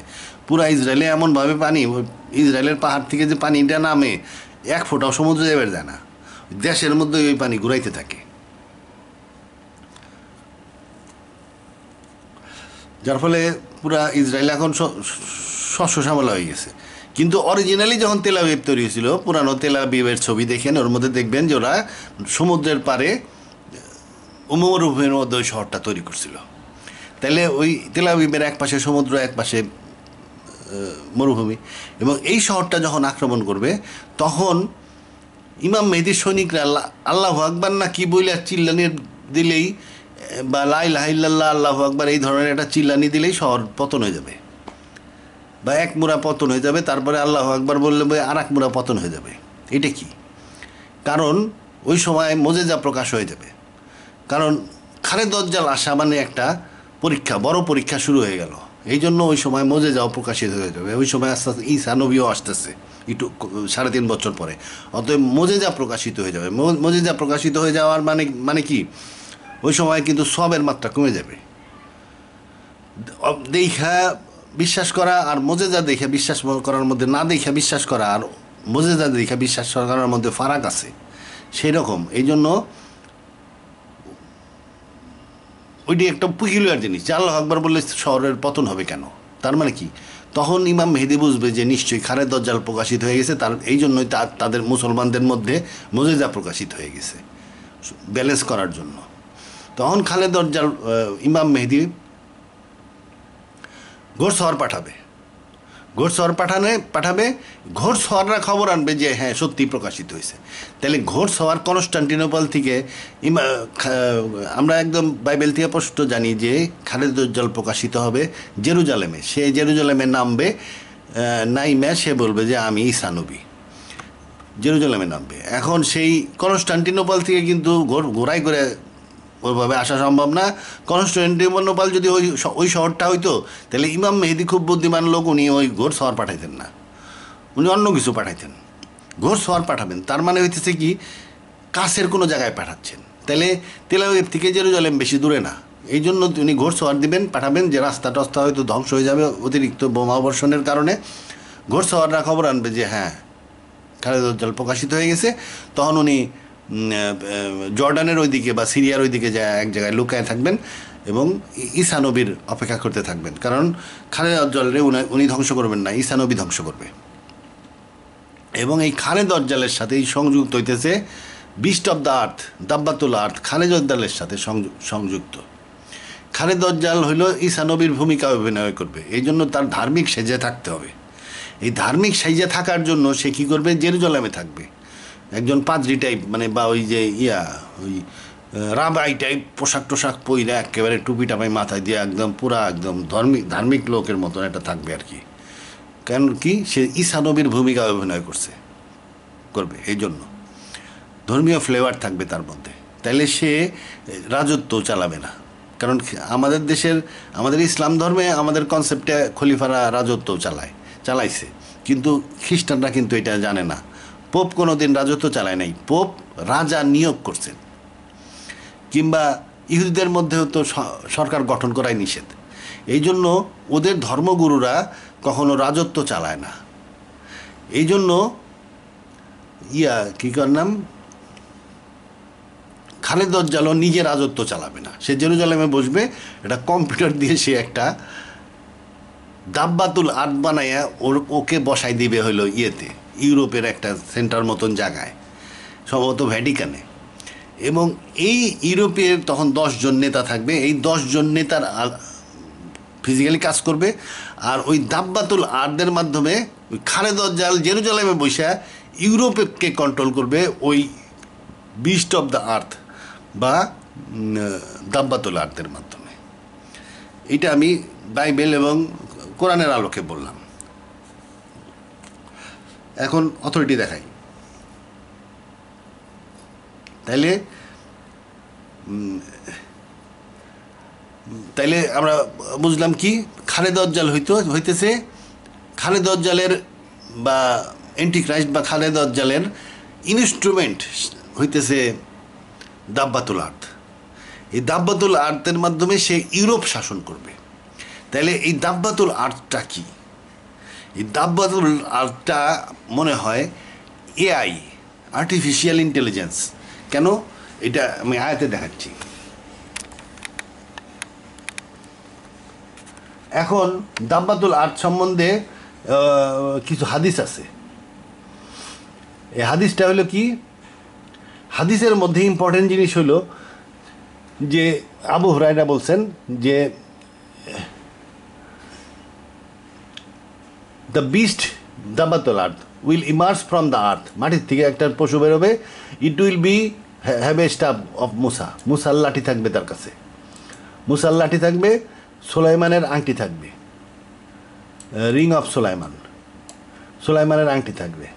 পুরা ইসরায়েলে এমনভাবে পানি, ইসরায়েলের পাহাড় থেকে যে পানিটা নামে এক ফোঁটাও সমুদ্র যাবে যায় না, দেশের মধ্যে ওই পানি ঘুরাইতে থাকে, যার ফলে পুরা ইসরায়েল এখন শস্য শ্যামলা হয়ে গেছে। কিন্তু অরিজিনালি যখন তেল আবিব তৈরি হয়েছিল, পুরানো তেল আবিবের ছবি দেখেন, ওর মধ্যে দেখবেন যে ওরা সমুদ্রের পাড়ে মরুভূমির মধ্যে ওই শহরটা তৈরি করছিল। তাহলে ওই তেল আবিবের এক পাশে সমুদ্র, এক পাশে মরুভূমি, এবং এই শহরটা যখন আক্রমণ করবে তখন ইমাম মেহেদির সৈনিকরা আল্লাহু আকবার না কি বইলে চিল্লানি দিলেই, বা লা ইলাহা ইল্লাল্লাহ আল্লাহু আকবার এই ধরনের একটা চিল্লানি দিলেই শহর পতন হয়ে যাবে, বা এক মুরা পতন হয়ে যাবে। তারপরে আল্লাহু আকবার বললে আর এক মুরা পতন হয়ে যাবে। এটা কি কারণ? ওই সময় মোজেজা প্রকাশ হয়ে যাবে। কারণ খালেদ দজ্জাল আসা মানে একটা পরীক্ষা, বড় পরীক্ষা শুরু হয়ে গেল। এই জন্য ওই সময় মোজেজাও প্রকাশিত হয়ে যাবে। ওই সময় আস্তে আস্তে ঈসা নবীও আসতেছে একটু 3.5 বছর পরে। অতএব মোজেজা প্রকাশিত হয়ে যাবে। মোজেজা প্রকাশিত হয়ে যাওয়ার মানে কি, ওই সময় কিন্তু সবের মাত্রা কমে যাবে। দেখা বিশ্বাস করা আর মোজেজা দেখে বিশ্বাস করার মধ্যে, না দেখে বিশ্বাস করা আর মোজেজা দেখে বিশ্বাস করার মধ্যে ফারাক আছে। সেই রকম এই জন্য ওইটি একটা পিকুলিয়ার জিনিস যে আল্লাহু আকবার বললে শহরের পতন হবে কেন। তার মানে কি, তখন ইমাম মেহেদি বুঝবে যে নিশ্চয়ই খালেদ দজ্জাল প্রকাশিত হয়ে গেছে, তার এই জন্যই তাদের মুসলমানদের মধ্যে মোজেজা প্রকাশিত হয়ে গেছে ব্যালেন্স করার জন্য। তখন খালেদ দজ্জাল ইমাম মেহেদি ঘোড়সওয়ার পাঠাবে। ঘোড়সওয়ার পাঠাবে, ঘোড়সওয়াররা খবর আনবে যে হ্যাঁ সত্যি প্রকাশিত হয়েছে। তাহলে ঘোড়সওয়ার কনস্টান্টিনোপল থেকে আমরা একদম বাইবেল থেকে স্পষ্ট জানি যে খালেদ দজ্জাল প্রকাশিত হবে জেরুজালেমে। সে জেরুজালেমে নামবে, নাইমে সে বলবে যে আমি ঈসা নবী। জেরুজালেমে নামবে। এখন সেই কনস্টান্টিনোপল থেকে কিন্তু ঘোড়াই করে ওইভাবে আসা সম্ভব না। কনস্টান্টিনোপল যদি ওই শহরটা হইতো, তাহলে ইমাম মেহেদি খুব বুদ্ধিমান লোক, উনি ওই ঘোড়সওয়ার পাঠাইতেন না, উনি অন্য কিছু পাঠাইতেন। ঘোড়সওয়ার পাঠাবেন তার মানে হইতেছে কি, কাছের কোনো জায়গায় পাঠাচ্ছেন। তাহলে তেল আবিব থেকে জেরুজালেম বেশি দূরে না, এই জন্য উনি ঘোড়সওয়ার পাঠাবেন যে রাস্তা টাস্তা হয়তো ধ্বংস হয়ে যাবে অতিরিক্ত বোমা বর্ষণের কারণে। ঘোড়সওয়াররা খবর আনবে যে হ্যাঁ খালেদ দজ্জাল প্রকাশিত হয়ে গেছে। তখন উনি জর্ডানের ওইদিকে বা সিরিয়ার ওইদিকে যায় এক জায়গায় লুকায় থাকবেন এবং ঈসা নবীর অপেক্ষা করতে থাকবেন। কারণ খালেদ দজ্জালরে উনি ধ্বংস করবেন না, ঈসা নবী ধ্বংস করবে। এবং এই খালেদ দজ্জালের সাথে সংযুক্ত হইতেছে বিস্ট অফ দ্য আর্থ, দাব্বাতুল আর্থ খালেদ দজ্জালের সাথে সংযুক্ত। খালেদ দজ্জাল হইল ঈসা নবীর ভূমিকা অভিনয় করবে, এই জন্য তার ধার্মিক সেজে থাকতে হবে। এই ধার্মিক সেজে থাকার জন্য সে কী করবে, জেরুজালেমে থাকবে একজন পাদ্রি টাইপ, মানে বা ওই যে ওই রাবাই টাইপ পোশাক টোশাক পইরা একেবারে টুপি টাপাই মাথায় দিয়ে একদম পুরা একদম ধার্মিক লোকের মতন একটা থাকবে আর কি। কেন কি, সে ঈসা নবীর ভূমিকা অভিনয় করবে, এই জন্য ধর্মীয় ফ্লেভার থাকবে তার মধ্যে। তাইলে সে রাজত্ব চালাবে না। কারণ আমাদের ইসলাম ধর্মে আমাদের কনসেপ্টে খলিফারা রাজত্ব চালাইছে, কিন্তু খ্রিস্টানরা কিন্তু এটা জানে না। পোপ কোনো দিন রাজত্ব চালায় নাই, পোপ রাজা নিয়োগ করছেন। কিংবা ইহুদিদের মধ্যেও তো সরকার গঠন করাই নিষেধ। এই জন্য ওদের ধর্মগুরুরা কখনো রাজত্ব চালায় না। এই জন্য কী কর নাম, খালেদ দজ্জালও নিজে রাজত্ব চালাবে না। সে জেরুজালেমে বসবে, এটা কম্পিউটার দিয়ে সে একটা দাব্বাতুল আর্ট বানাইয়া ওকে বসাই দিবে হলো ইউরোপের একটা সেন্টার মতন জায়গায়, সম্ভবত ভ্যাটিকানে। এবং এই ইউরোপের তখন 10 জন নেতা থাকবে। এই 10 জন নেতার ফিজিক্যালি কাজ করবে। আর ওই দাব্বাতুল আর্দের মাধ্যমে ওই খালেদ-উজ-জাল জেরুজালেমে বসে ইউরোপকে কন্ট্রোল করবে ওই বিস্ট অফ দ্য আর্থ বা দাব্বাতুল আর্দের মাধ্যমে। এটা আমি বাইবেল এবং কোরআনের আলোকে বললাম। এখন অথরিটি দেখাই। তাইলে আমরা বুঝলাম কি, খালেদ-উজ-জাল হইতেছে খালেদ-উজ-জালের বা অ্যান্টিক্রাইস্ট বা খালেদ-উজ-জালের ইনস্ট্রুমেন্ট হইতেছে দাব্বাতুল আর্থ। এই দাব্বাতুল আর্থের মাধ্যমে সে ইউরোপ শাসন করবে। তাইলে এই দাব্বাতুল আর্থটা কি? এই দাব্বাতুল আর্থটা মনে হয় এআই, আর্টিফিশিয়াল ইন্টেলিজেন্স। কেন? এটা আমি আয়াতে দেখাচ্ছি। এখন দাব্বাতুল আর্থ সম্বন্ধে কিছু হাদিস আছে। এই হাদিসটা হলো কি, হাদিসের মধ্যে ইম্পর্টেন্ট জিনিস হলো যে আবু হুরায়রা বলছেন যে দ্য বিস্ট দাব্বাতুল earth will emerge from the earth, মাটির থেকে একটা পশু বেরোবে। It will be have a staff of Musa, মুসার লাঠি থাকবে তার কাছে, মুসার লাঠি থাকবে, সুলাইমানের আংটি থাকবে, রিং অফ সুলাইমান, সুলাইমানের আংটি থাকবে।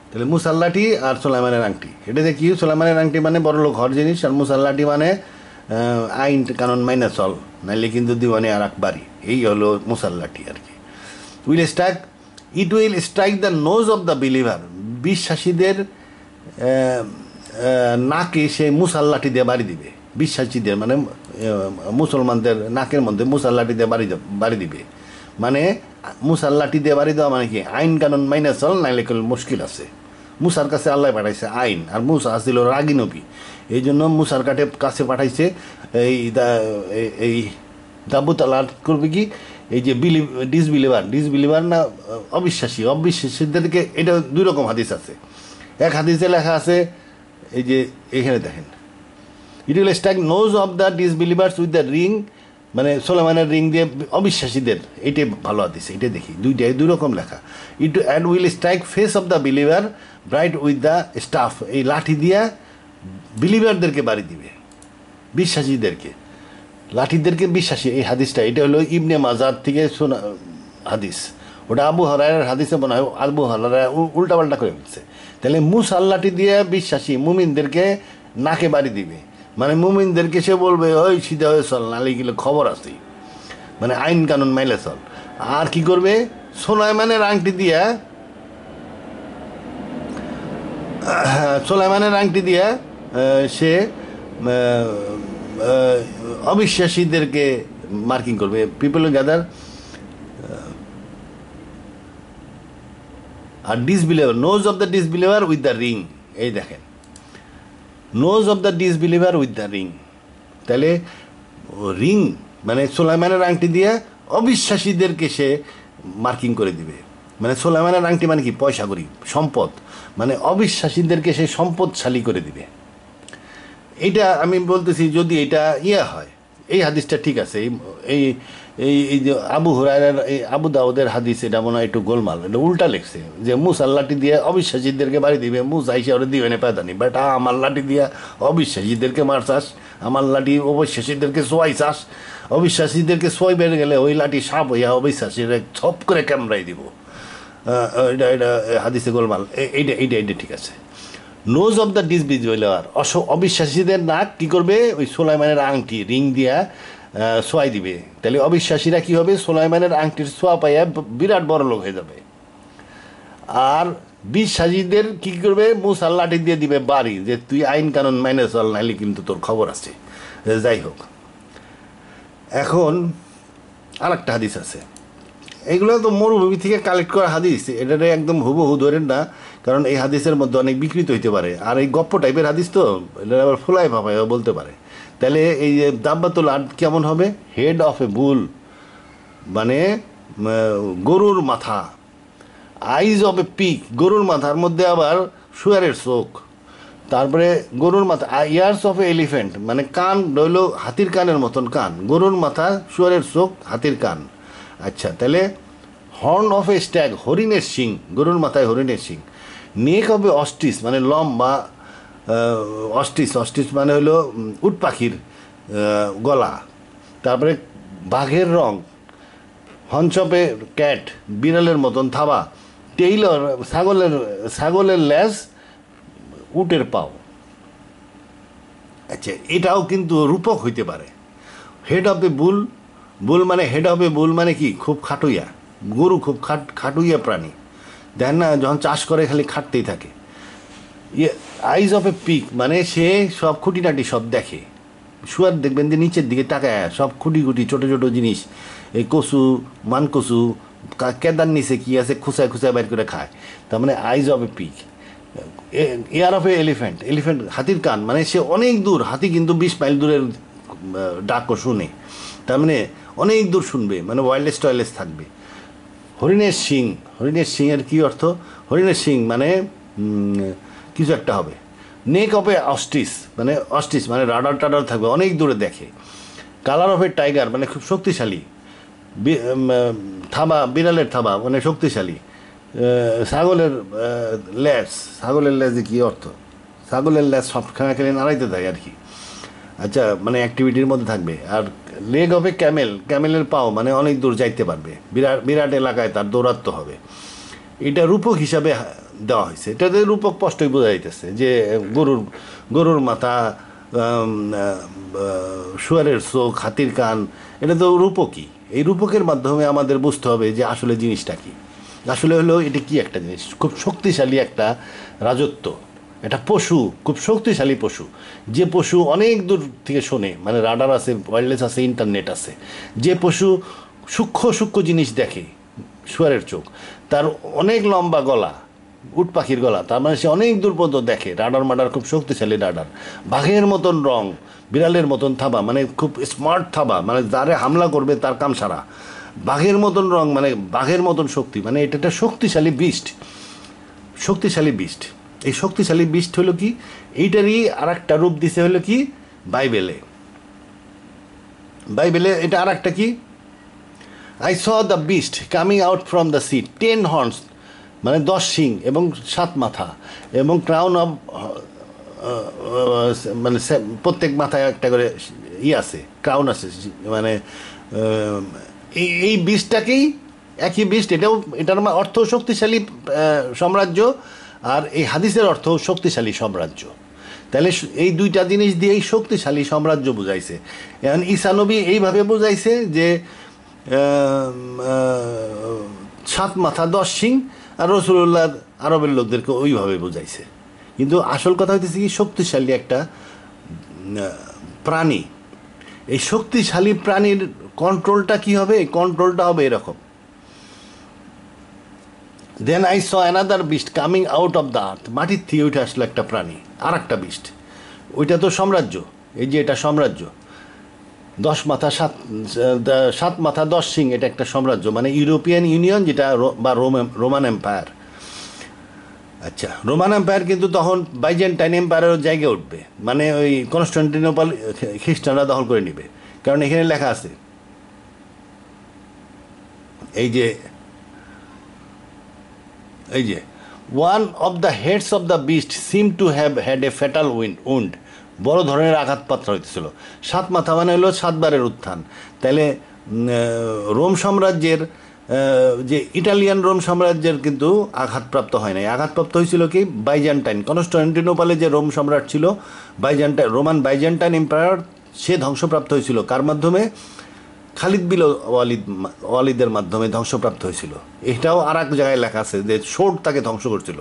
তাহলে মুসার লাঠি আর সুলাইমানের আংটি, এটা দেখি সুলাইমানের আংটি মানে বড় লোক হওয়ার জিনিস, আর মুসার লাঠি মানে আইন কানুন মাইনা চল, নাইলে কিন্তু দিওয়ানি আর বাড়ি। এই হলো মুসার লাঠি আর কি। It will strike the nose of the believer, বিশ্বাসীদের নাকে সে মুসার লাঠি দিয়ে বাড়ি দিবে। বিশ্বাসীদের মানে মুসলমানদের নাকের মধ্যে মুসার লাঠি দিয়ে বাড়ি দিবে। মানে মুসার লাঠি দিয়ে বাড়ি দেওয়া মানে কি, আইন কানুন মাইনা চল, নাইলে মুশকিল আছে। মুসার কাছে আল্লাহ পাঠাইছে আইন, আর মুসা আসছিল রাগী নবী, এই জন্য মুসার কাছে পাঠাইছে এই দাব্বাতুল আর্থ করবে কি, এই যে ডিসবিলিভার না অবিশ্বাসীদেরকে। এটা দুই রকম হাদিস আছে। এক হাদিসে লেখা আছে, এই যে এখানে দেখেন, it will strike nose of the disbelievers with the ring, মানে সোলেমানের রিং দিয়ে অবিশ্বাসীদের। এইটাই ভালো হাদিস, এটা দেখি দুই রকম লেখা। And will strike face of the believer bright with the staff, এই লাঠি দিয়া বিলিভারদেরকে বাড়ি দিবে, বিশ্বাসীদেরকে, লাঠিদেরকে বিশ্বাসী। এই হাদিসটা এটা হলো ইবনে মাজার থেকে শোনা হাদিস, ওটা আবু হুরায়রার হাদিসে মনে হয় আবু হুরায়রা উল্টাপাল্টা করে ফেলছে। তাহলে মুসার লাঠি দিয়ে বিশ্বাসী মুমিনদেরকে নাকে বাড়ি দিবে, মানে মুমিনদেরকে সে বলবে ওই সিধা হয়ে চল, নালে গেলে খবর আছে, মানে আইন কানুন মাইলে চল। আর কি করবে, সুলাইমানের আংটি দিয়া সে অবিশ্বাসীদেরকে মার্কিং করবে। পিপল গ্যাদার আর disbeliever, nose of the disbeliever with the ring. এই দেখেন, nose of the disbeliever with the ring. তাহলে রিং মানে সুলাইমানের আংটি দিয়ে অবিশ্বাসীদেরকে সে মার্কিং করে দিবে। মানে সুলাইমানের আংটি মানে কি, পয়সা করি, সম্পদ, মানে অবিশ্বাসীদেরকে সে সম্পদশালী করে দিবে। এটা আমি বলতেছি যদি এটা হয়, এই হাদিসটা ঠিক আছে। এই এই এই যে আবু হুরায়রার এই আবু দাউদের হাদিস, এটা মনে হয় একটু গোলমাল, এটা উল্টা লেখছে যে মুসার লাঠি দিয়ে অবিশ্বাসীদেরকে বাড়ি দিবে, মুসা এসে ওরা দিবে না পেদানি, বাট আমার লাঠি দিয়ে অবিশ্বাসীদেরকে মারছাস, আমার লাঠি অবিশ্বাসীদেরকে সোয়াই চাস, অবিশ্বাসীদেরকে সোয়াই বেড়ে গেলে ওই লাঠি সাপ হইয়া অবিশ্বাসীরা ছপ করে ক্যামরাই দিব। এটা হাদিসে গোলমাল, এইটা ঠিক আছে। নোজ অফ দ্য ডিসবিলিভার, অবিশ্বাসীদের নাক কি করবে, ওই সুলাইমানের আংটি রিং দিয়া সোয়াই দিবে। তাহলে অবিশ্বাসীরা কি হবে, সুলাইমানের আংটির সোয়া পাইয়া বিরাট বড় লোক হয়ে যাবে। আর বিশ্বাসীদের কি করবে, মুসার লাঠি দিয়ে দিবে বাড়ি, যে তুই আইন কানুন মাইনে চল, নাইলে কিন্তু তোর খবর আছে। যাই হোক, এখন আর একটা হাদিস আছে, এইগুলো তো মরুভূমি থেকে কালেক্ট করা হাদিস, এটা একদম হুবহু ধরেন না, কারণ এই হাদিসের মধ্যে অনেক বিকৃত হইতে পারে। আর এই গপ্প টাইপের হাদিস তো, এটা আবার ফুলাই ফাঁপাই বলতে পারে। তাহলে এই যে দাব্বাতুল আর্থ কেমন হবে, হেড অফ এ বুল, মানে গরুর মাথা, আইজ অফ এ পিক, গরুর মাথার মধ্যে আবার শুয়ারের চোখ, তারপরে গরুর মাথা, ইয়ার্স অফ এলিফ্যান্ট মানে কান রইল হাতির কানের মতন কান, গরুর মাথা, শুয়ারের চোখ, হাতির কান। আচ্ছা, তাহলে হর্ন অফ এ স্ট্যাগ, হরিণের শিং, গরুর মাথায় হরিণের শিং। নেক অফ এ অস্টিস মানে লম্বা, অস্টিস, অস্টিস মানে হলো উট পাখির গলা। তারপরে বাঘের রং, হঞ্চ অফ এ ক্যাট, বিড়ালের মতন থাবা। টেইলর ছাগলের ল্যাজ, উটের পাও। আচ্ছা, এটাও কিন্তু রূপক হইতে পারে। হেড অফ এ বুল, বুল মানে হেড অফ এ বুল মানে কি খুব খাটুইয়া, গরু খুব খাটুইয়া প্রাণী, দেখেন না যখন চাষ করে খালি খাটতেই থাকে। ইয়ে আইজ অফ এ পিক মানে সে সব খুঁটিনাটি সব দেখে। শুয়ার দেখবেন যে নিচের দিকে তাকায় সব খুঁটি খুঁটি ছোটো ছোটো জিনিস, এই কচু, মানকচু, কেদার নিচে কী আছে খুঁচায় খুঁচায় বাইর করে খায়, তার মানে eyes of a pig. Ear of a elephant, elephant হাতির কান মানে সে অনেক দূর, হাতি কিন্তু 20 মাইল দূরের ডাকও শুনে, তার মানে অনেক দূর শুনবে, মানে ওয়্যারলেস টয়লেস থাকবে। হরিণের শিং, হরিণের শিংয়ের কী অর্থ? হরিণের শিং মানে কিছু একটা হবে। নেক অফ এ অস্টিস মানে অস্টিস মানে রাডার টাডার থাকবে, অনেক দূরে দেখে। কালার অফ এ টাইগার মানে খুব শক্তিশালী। থাবা, বিড়ালের থাবা মানে শক্তিশালী। ছাগলের ল্যাজ, ছাগলের ল্যাজে কী অর্থ? ছাগলের ল্যাজ সব খেলে নাড়াইতে থাকে আর কি। আচ্ছা, মানে অ্যাক্টিভিটির মধ্যে থাকবে। আর লেগ অফ এ ক্যামেল, ক্যামেলের পাও মানে অনেক দূর যাইতে পারবে, বিরাট বিরাট এলাকায় তার দৌরাত্ম হবে। এটা রূপক হিসাবে দেওয়া হয়েছে, এটাতে রূপক স্পষ্টই বোঝা যাইতেছে যে গরুর মাথা, শুয়ারের চোখ, হাতির কান, এটা তো রূপকই। এই রূপকের মাধ্যমে আমাদের বুঝতে হবে যে আসলে জিনিসটা কি। আসলে হলো এটা কি একটা জিনিস, খুব শক্তিশালী একটা রাজত্ব, এটা পশু, খুব শক্তিশালী পশু। যে পশু অনেক দূর থেকে শোনে, মানে রাডার আছে, ওয়্যারলেস আছে, ইন্টারনেট আছে। যে পশু সূক্ষ্ম সূক্ষ্ম জিনিস দেখে, শুয়ারের চোখ, তার অনেক লম্বা গলা, উট পাখির গলা, তার মানে সে অনেক দূর পর্যন্ত দেখে, রাডার মাডার খুব শক্তিশালী রাডার। বাঘের মতন রং, বিড়ালের মতন থাবা মানে খুব স্মার্ট থাবা, মানে যারে হামলা করবে তার কাম সারা। বাঘের মতন রং মানে বাঘের মতন শক্তি, মানে এটা একটা শক্তিশালী বিস্ট, শক্তিশালী বিস্ট। এই শক্তিশালী বিস্ট হলো কি, এইটারই আর একটা রূপ দিছে হলো কি বাইবেলে। বাইবেলে এটা আর একটা কি, I saw the beast coming out from the sea 10 horns মানে 10 শিং এবং 7 মাথা, এবং ক্রাউন অফ মানে প্রত্যেক মাথায় একটা করে আছে, ক্রাউন আছে, মানে এই বীজটাকেই একই বীজ, এটার অর্থ শক্তিশালী সাম্রাজ্য, আর এই হাদিসের অর্থ শক্তিশালী সাম্রাজ্য। তাহলে এই দুইটা জিনিস দিয়েই শক্তিশালী সাম্রাজ্য বুঝাইছে। এখন ঈসা নবী এইভাবে বুঝাইছে যে 7 মাথা 10 শিং, আর রসুল্লাহ আরবের লোকদেরকে ওইভাবে বুঝাইছে। কিন্তু আসল কথা হইতেছে কি, শক্তিশালী একটা প্রাণী। এই শক্তিশালী প্রাণীর কন্ট্রোলটা কি হবে? কন্ট্রোলটা হবে এরকম, then I saw another beast coming out of the earth, মাটির থেকে উঠে আসলো একটা প্রাণী, আর একটা বিস্ট। ওইটা তো সাম্রাজ্য, এই যে এটা সাম্রাজ্য, 10 মাথা 7 মাথা 10 শিং, এটা একটা সাম্রাজ্য, মানে ইউরোপিয়ান ইউনিয়ন যেটা, বা রোমান এম্পায়ার। আচ্ছা, রোমান এম্পায়ার কিন্তু তখন বাইজেন্টাইন এম্পায়ারের জায়গায় উঠবে, মানে ওই কনস্টান্টিনোপল খ্রিস্টানরা দখল করে নেবে। কারণ এখানে লেখা আছে এই যে one of the heads of the beast seem to have had a fatal wound, বড় ধরনের আঘাতপাত্র হইতেছিল। 7 মাথা মানে হলো 7 বারের উত্থান। তাহলে রোম সাম্রাজ্যের যে ইটালিয়ান রোম সাম্রাজ্যের কিন্তু আঘাতপ্রাপ্ত হয় নাই, আঘাতপ্রাপ্ত হয়েছিল কি বাইজেন্টাইন, কনস্টান্টিনোপলে যে রোম সম্রাট ছিল রোমান বাইজেন্টাইন এম্পায়ার, সে ধ্বংসপ্রাপ্ত হয়েছিল কার মাধ্যমে? খালিদ বিন ওয়ালিদের মাধ্যমে ধ্বংসপ্রাপ্ত হয়েছিল। এটাও আর এক জায়গায় লেখা আছে যে সোর্ড তাকে ধ্বংস করছিল।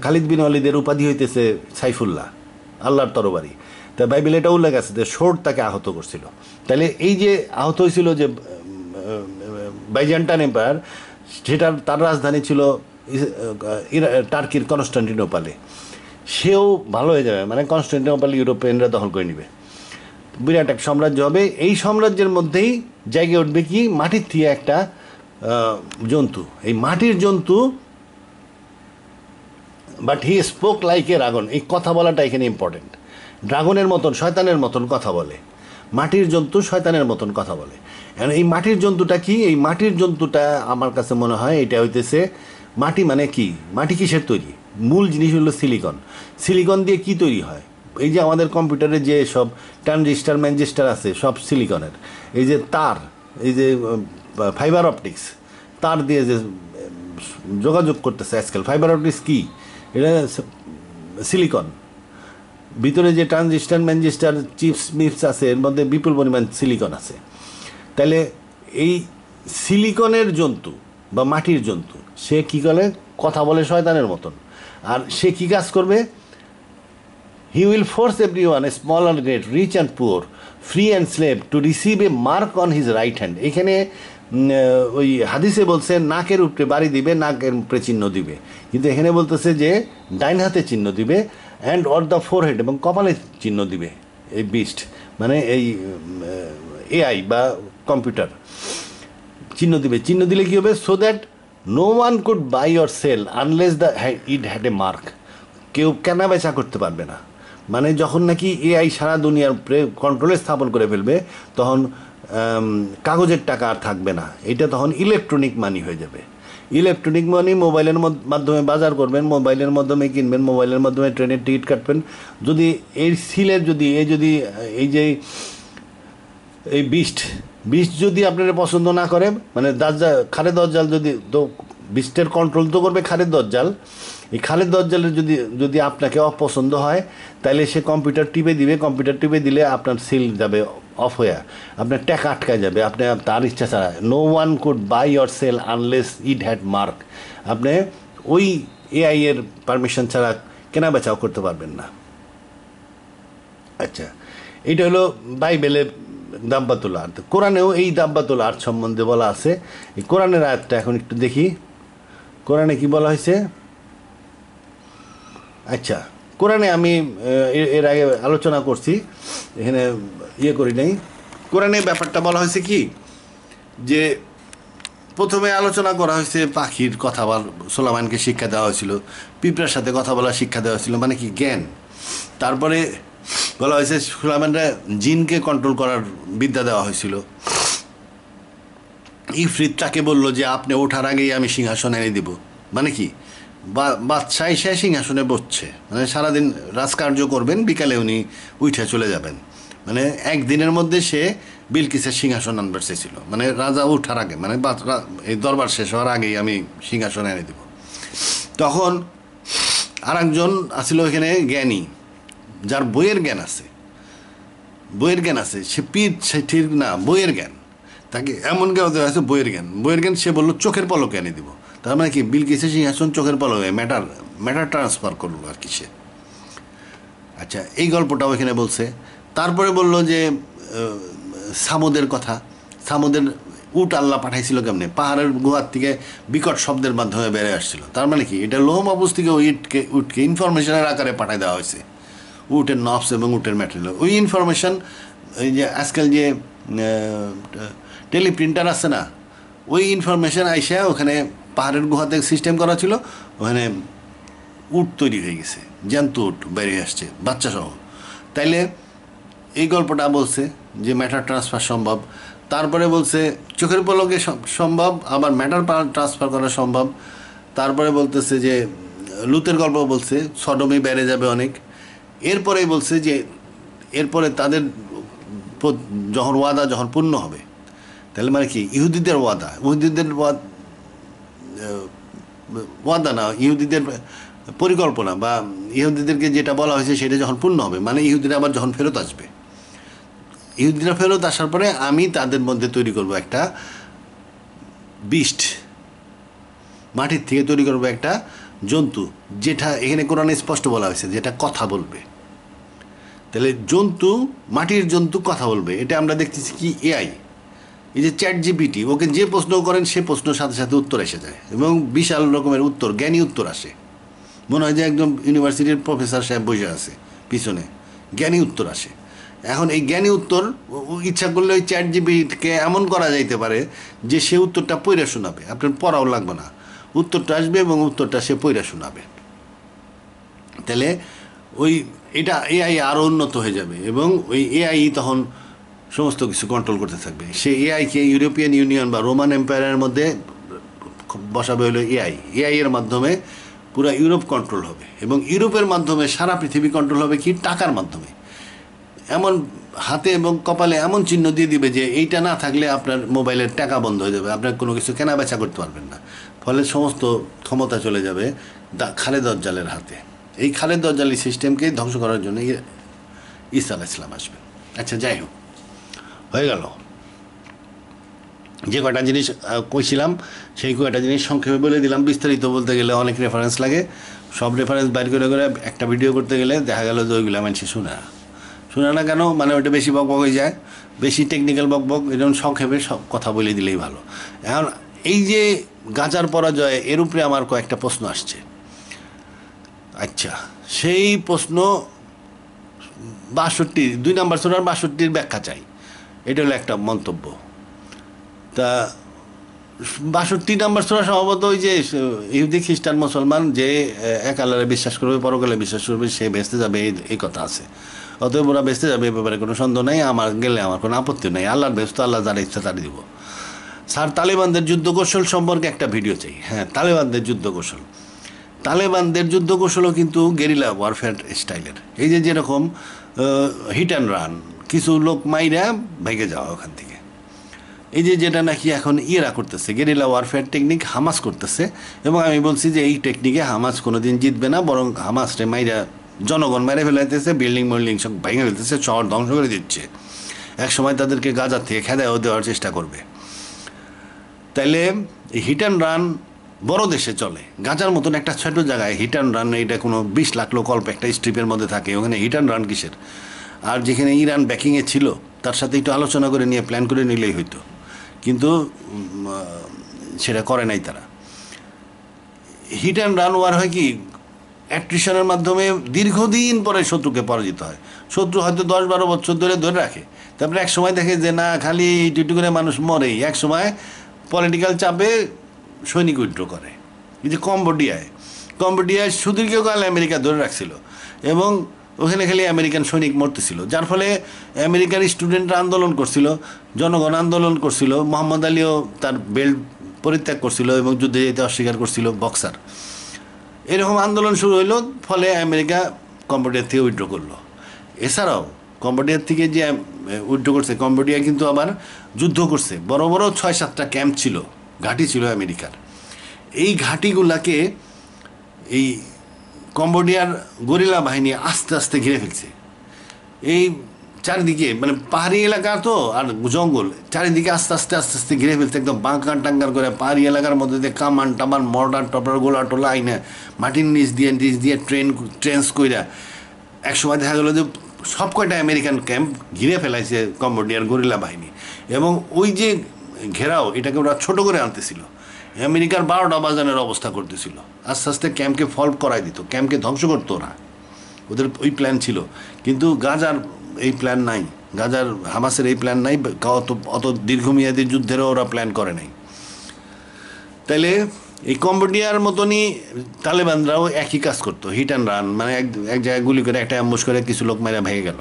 খালিদ বিন ওয়ালিদের উপাধি হইতেছে সাইফুল্লাহ, আল্লাহর তরবারি। তা বাইবেলে এটা উল্লেখ আছে যে সোর্ড তাকে আহত করছিল। তাহলে এই যে আহত হয়েছিল যে বাইজেন্টাইন এম্পায়ার, তার রাজধানী ছিল টার্কির কনস্টান্টিনোপলে। সেও ভালো হয়ে যাবে, মানে কনস্টান্টিনোপল ইউরোপিয়ানরা দখল করে নেবে, বিরাট এক সাম্রাজ্য হবে। এই সাম্রাজ্যের মধ্যেই জায়গায় উঠবে কি, মাটির থেকে একটা জন্তু। এই মাটির জন্তু but he spoke like a dragon. এই কথা বলাটা এখানে ইম্পর্টেন্ট। ড্রাগনের মতন, শয়তানের মতন কথা বলে, মাটির জন্তু শয়তানের মতন কথা বলে। এই মাটির জন্তুটা কি? এই মাটির জন্তুটা আমার কাছে মনে হয় এটা হইতেছে, মাটি মানে কি, মাটি কিসের তৈরি? মূল জিনিস হলো সিলিকন। সিলিকন দিয়ে কি তৈরি হয়? এই যে আমাদের কম্পিউটারে যে সব ট্রানজিস্টার ম্যানজিস্টার আছে সব সিলিকনের। এই যে তার, এই যে ফাইবার অপটিক্স, তার দিয়ে যে যোগাযোগ করতেছে আজকাল, ফাইবার অপটিক্স কি? এটা সিলিকন। ভিতরে যে ট্রানজিস্টার ম্যানজিস্টার চিপস মিপস আছে এর মধ্যে বিপুল পরিমাণ সিলিকন আছে। তাহলে এই সিলিকনের জন্তু বা মাটির জন্তু সে কী করে? কথা বলে শয়তানের মতন। আর সে কী কাজ করবে? He will force every one, small and great, rich and poor, free and slave, to receive a mark on his right hand. এখানে ওই হাদিসে বলছে নাকের উপরে বাড়ি দিবে, নাকের উপরে চিহ্ন দিবে, কিন্তু এখানে বলতেছে যে ডাইন হাতে চিহ্ন দিবে, অ্যান্ড অর দ্য ফোরহেড, এবং কপালে চিহ্ন দিবে এই বিস্ট, মানে এই এআই বা কম্পিউটার চিহ্ন দিবে। চিহ্ন দিলে কী হবে? So that no one could buy or sell unless the it had a mark. কেউ কেনা বেচা করতে পারবে না। মানে যখন নাকি এআই সারা দুনিয়ার কন্ট্রোলে স্থাপন করে ফেলবে তখন কাগজের টাকা আর থাকবে না, এটা তখন ইলেকট্রনিক মানি হয়ে যাবে। ইলেকট্রনিক মানি, মোবাইলের মাধ্যমে বাজার করবেন, মোবাইলের মাধ্যমে কিনবেন, মোবাইলের মাধ্যমে ট্রেনের টিকিট কাটবেন। যদি এই সিলের যদি এই যে এই বিস্ট যদি আপনারা পছন্দ না করে, মানে খালেদ দজ্জাল যদি, তো বিস্টের কন্ট্রোল তো করবে খালেদ দজ্জাল, এই খালেদ দজ্জালের যদি আপনাকে অপছন্দ হয় তাহলে সে কম্পিউটার টিপে দিবে, কম্পিউটার টিপে দিলে আপনার সিল যাবে অফ হয়ে, আপনার টাকা আটকায় যাবে, আপনি তার ইচ্ছা ছাড়া। No one could buy or sell unless it had mark. আপনি ওই এআই এর পারমিশন ছাড়া কেনা বেচাও করতে পারবেন না। আচ্ছা, এটা হলো বাইবেলে দাব্বাতুল আর্থ। কোরআনেও এই দাব্বাতুল আর্থ সম্বন্ধে বলা আছে। এই কোরআনের আয়াতটা এখন একটু দেখি, কোরআনে কি বলা হয়েছে। আচ্ছা, কোরআনে আমি এর আগে আলোচনা করছি, এখানে করি নাই। কোরআনে ব্যাপারটা বলা হয়েছে কি, যে প্রথমে আলোচনা করা হয়েছে পাখির কথা, সুলাইমানকে শিক্ষা দেওয়া হয়েছিল, পিঁপড়ার সাথে কথা বলার শিক্ষা দেওয়া হয়েছিল, মানে কি জ্ঞান। তারপরে বলা হয়েছে সুলাইমানরা জিনকে কন্ট্রোল করার বিদ্যা দেওয়া হয়েছিল। ইফরিতটাকে বলল যে আপনি ওঠার আগেই আমি সিংহাসন এনে দিব, মানে কি বাদশাহ সে সিংহাসনে বসছে, মানে সারাদিন রাজকার্য করবেন, বিকালে উনি উঠে চলে যাবেন, মানে একদিনের মধ্যে সে বিলকিসের সিংহাসন আনবার চেয়েছিল, মানে রাজা ওঠার আগে, মানে এই দরবার শেষ হওয়ার আগেই আমি সিংহাসন এনে দেব। তখন আর একজন আসছিল এখানে জ্ঞানী, যার বইয়ের জ্ঞান আছে, সে পীর ঠিক না, বইয়ের জ্ঞান, তাকে এমন জ্ঞান দেওয়া হয়েছে, বইয়ের জ্ঞান। সে বললো চোখের পলকে এনে দিব। তার মানে কি বিলকিসের সিংহাসন চোখের পলকে ম্যাটার ট্রান্সফার করলো আর কি সে। আচ্ছা, এই গল্পটাও এখানে বলছে। তারপরে বলল যে সামুদের কথা, সামুদের উট আল্লাহ পাঠাইছিল কেমনে, পাহাড়ের গুহার থেকে বিকট শব্দের মাধ্যমে বেড়ে আসছিল। তার মানে কি এটা লোহ মাহফুজ থেকে উটকে ইনফরমেশনের আকারে পাঠাই দেওয়া হয়েছে, উটের নফস এবং উটের ম্যাটেরিয়াল। ওই ইনফরমেশন, এই যে আজকাল যে টেলিপ্রিন্টার আছে না, ওই ইনফরমেশন আইসা ওখানে পাহাড়ের গুহাতে সিস্টেম করা ছিল, ওখানে উট তৈরি হয়ে গেছে, জ্যান্ত উট বেরিয়ে আসছে বাচ্চা সহ। তাইলে এই গল্পটা বলছে যে ম্যাটার ট্রান্সফার সম্ভব। তারপরে বলছে চোখের পলকে সম্ভব, আবার ম্যাটার ট্রান্সফার করা সম্ভব। তারপরে বলতেছে যে লুতের গল্প বলছে, সডমে বেড়ে যাবে অনেক। এরপরেই বলছে যে এরপরে তাদের যখন যখন পূর্ণ হবে, তাহলে মানে কি ইহুদিদের ওয়াদা না, ইহুদিদের পরিকল্পনা বা ইহুদিদেরকে যেটা বলা হয়েছে সেটা যখন পূর্ণ হবে, মানে ইহুদিরা আবার যখন ফেরত আসবে, ইহুদিরা ফেরত আসার পরে আমি তাদের মধ্যে তৈরি করব একটা বিস্ট, মাটির থেকে তৈরি করব একটা জন্তু, যেটা এখানে কোরআনে স্পষ্ট বলা হয়েছে যেটা কথা বলবে। তাহলে জন্তু, মাটির জন্তু কথা বলবে। এটা আমরা দেখতেছি কি এআই, এই যে চ্যাট জিপিটি, ওকে যে প্রশ্ন করেন সে প্রশ্নের সাথে সাথে উত্তর এসে যায়, এবং বিশাল রকমের উত্তর, জ্ঞানী উত্তর আসে। মনে হয় যে একদম ইউনিভার্সিটির প্রফেসর সাহেব বসে আছে পিছনে, জ্ঞানী উত্তর আসে। এখন এই জ্ঞানী উত্তর ইচ্ছা করলে ওই চ্যাট জিপিটিকে এমন করা যাইতে পারে যে সে উত্তরটা পইরা শোনাবে, আপনার পড়াও লাগবে না, উত্তরটা আসবে এবং উত্তরটা সে পইরা শোনাবে। তাহলে ওই এটা এআই আরও উন্নত হয়ে যাবে এবং ওই এআই তখন সমস্ত কিছু কন্ট্রোল করতে থাকবে। সে এআইকে ইউরোপিয়ান ইউনিয়ন বা রোমান এম্পায়ারের মধ্যে বসাবে হলো এআই এর মাধ্যমে পুরো ইউরোপ কন্ট্রোল হবে এবং ইউরোপের মাধ্যমে সারা পৃথিবী কন্ট্রোল হবে কি টাকার মাধ্যমে। এমন হাতে এবং কপালে এমন চিহ্ন দিয়ে দিবে যে এইটা না থাকলে আপনার মোবাইলের টাকা বন্ধ হয়ে যাবে, আপনার কোনো কিছু কেনা বেচা করতে পারবেন না। ফলে সমস্ত ক্ষমতা চলে যাবে খালেদ দজ্জালের হাতে। এই খালেদ দজ্জালি সিস্টেমকে ধ্বংস করার জন্য ঈসা আলাইহিস সালাম আসবেন। আচ্ছা, যাই হোক, হয়ে গেল। যে কয়টা জিনিস কইছিলাম সেই কয়টা জিনিস সংক্ষেপে বলে দিলাম। বিস্তারিত বলতে গেলে অনেক রেফারেন্স লাগে, সব রেফারেন্স বাইর করে করে একটা ভিডিও করতে গেলে দেখা গেল যে ওইগুলো মানুষ শুনে না কেন, মানে ওইটা বেশি বকবক হয়ে যায়, বেশি টেকনিক্যাল বকবক। এরকম সংক্ষেপে সব কথা বলে দিলেই ভালো। এখন এই যে গাজার পরাজয়, এর উপরে আমার কয়েকটা প্রশ্ন আসছে। আচ্ছা, সেই প্রশ্ন ২ নম্বর সূরার ৬২ ব্যাখ্যা চাই, এটা হলো একটা মন্তব্য। তা ৬২ নম্বর সূরা সম্ভবত ওই যে ইহুদি খ্রিস্টান মুসলমান যে এক আল্লাহরে বিশ্বাস করবে, পরকালে বিশ্বাস করবে, সে বেঁচতে যাবে, এই কথা আছে। অতএব ওরা বেঁচতে যাবে, এ ব্যাপারে কোনো সন্দেহ নেই। আমার গেলে আমার কোনো আপত্তি নেই। আল্লাহর ব্যস্ত, আল্লাহ যারা ইচ্ছা তারা দিব। স্যার, তালেবানদের যুদ্ধ কৌশল সম্পর্কে একটা ভিডিও চাই। হ্যাঁ, তালেবানদের যুদ্ধ কৌশল, তালেবানদের যুদ্ধ কৌশলও কিন্তু গেরিলা ওয়ারফেয়ার স্টাইলের। এই যে যেরকম হিট অ্যান্ড রান, কিছু লোক মাইরা ভেঙে যাওয়া ওখান থেকে, এই যে যেটা নাকি এখন ইয়েরা করতেছে, গেরিলা ওয়ারফেয়ার টেকনিক হামাস করতেছে। এবং আমি বলছি যে এই টেকনিকে হামাস কোনোদিন জিতবে না, বরং হামাসরে মাইরা জনগণ মেরে ফেলাইতেছে, বিল্ডিং সব ভেঙে ফেলতেছে, শহর ধ্বংস করে দিচ্ছে। এক সময় তাদেরকে গাজার থেকে খেদাও দেওয়ার চেষ্টা করবে। তাইলে হিট অ্যান্ড রান বড় দেশে চলে, গাজার মতন একটা ছোট জায়গায় হিট অ্যান্ড রান, এটা কোনো ২০ লাখ লোক অল্প একটা স্ট্রিপের মধ্যে থাকে, ওখানে হিট অ্যান্ড রান কিসের? আর যেখানে ইরান ব্যাকিংয়ে ছিল তার সাথে একটু আলোচনা করে নিয়ে প্ল্যান করে নিলেই হইতো, কিন্তু সেটা করে নাই তারা। হিট অ্যান্ড রান ওয়ার হয় কি, অ্যাট্রিশনের মাধ্যমে দীর্ঘদিন পরে শত্রুকে পরাজিত হয়। শত্রু হয়তো ১০-১২ বছর ধরে রাখে, তারপরে এক সময় দেখে যে না, খালি একটু করে মানুষ মরেই। এক সময় পলিটিক্যাল চাপে সৈনিক উইথড্র করে। এই যে কম্বোডিয়ায় সুদীর্ঘকাল আমেরিকা ধরে রাখছিল এবং ওখানে খালি আমেরিকান সৈনিক মরতেছিল, যার ফলে আমেরিকার স্টুডেন্টরা আন্দোলন করছিল, জনগণ আন্দোলন করছিল, মোহাম্মদ আলীও তার বেল্ট পরিত্যাগ করছিল এবং যুদ্ধে যেতে অস্বীকার করছিল, বক্সার। এরকম আন্দোলন শুরু হইল, ফলে আমেরিকা কম্বোডিয়ার থেকে উইথড্র করলো। এছাড়াও কম্বোডিয়ার থেকে যে উইথড্র করছে, কম্বোডিয়া কিন্তু আবার যুদ্ধ করছে, বড় বড় ৬-৭টা ক্যাম্প ছিল, ঘাঁটি ছিল আমেরিকার। এই ঘাঁটিগুলাকে এই কম্বোডিয়ার গরিলা বাহিনী আস্তে আস্তে ঘিরে ফেলছে। এই চারিদিকে মানে পাহাড়ি এলাকা তো আর জঙ্গল, চারিদিকে আস্তে আস্তে ঘিরে ফেলছে, একদম বাঁকার টাঙ্গার করে পাহাড়ি এলাকার মধ্যে দিয়ে কামান টামান মর্ডার টপার গোলা টোলা আইনে মাটির নিচ দিয়ে ট্রেন্স কইরা এক সময় দেখা গেলো যে সব কয়টা আমেরিকান ক্যাম্প ঘিরে ফেলাইছে কম্বোডিয়ার গরিলা বাহিনী। এবং ওই যে ঘেরাও, এটাকে ওরা ছোটো করে আনতেছিল, আমেরিকার ১২টা বাজানের অবস্থা করতেছিল, আস্তে আস্তে ক্যাম্পকে ফল্ট করাই দিত, ক্যাম্পকে ধ্বংস করতো ওরা। ওদের ওই প্ল্যান ছিল, কিন্তু গাজার এই প্ল্যান নাই, গাজার হামাসের এই প্ল্যান নাই, অত দীর্ঘমেয়াদী যুদ্ধেরও ওরা প্ল্যান করে নাই। তাইলে এই কম্বোডিয়ার মতনই তালেবানরাও একই কাজ করতো, হিট অ্যান্ড রান, মানে এক জায়গায় গুলি করে একটা অ্যাম্বুশ করে কিছু লোক মেরে ভেঙে গেল।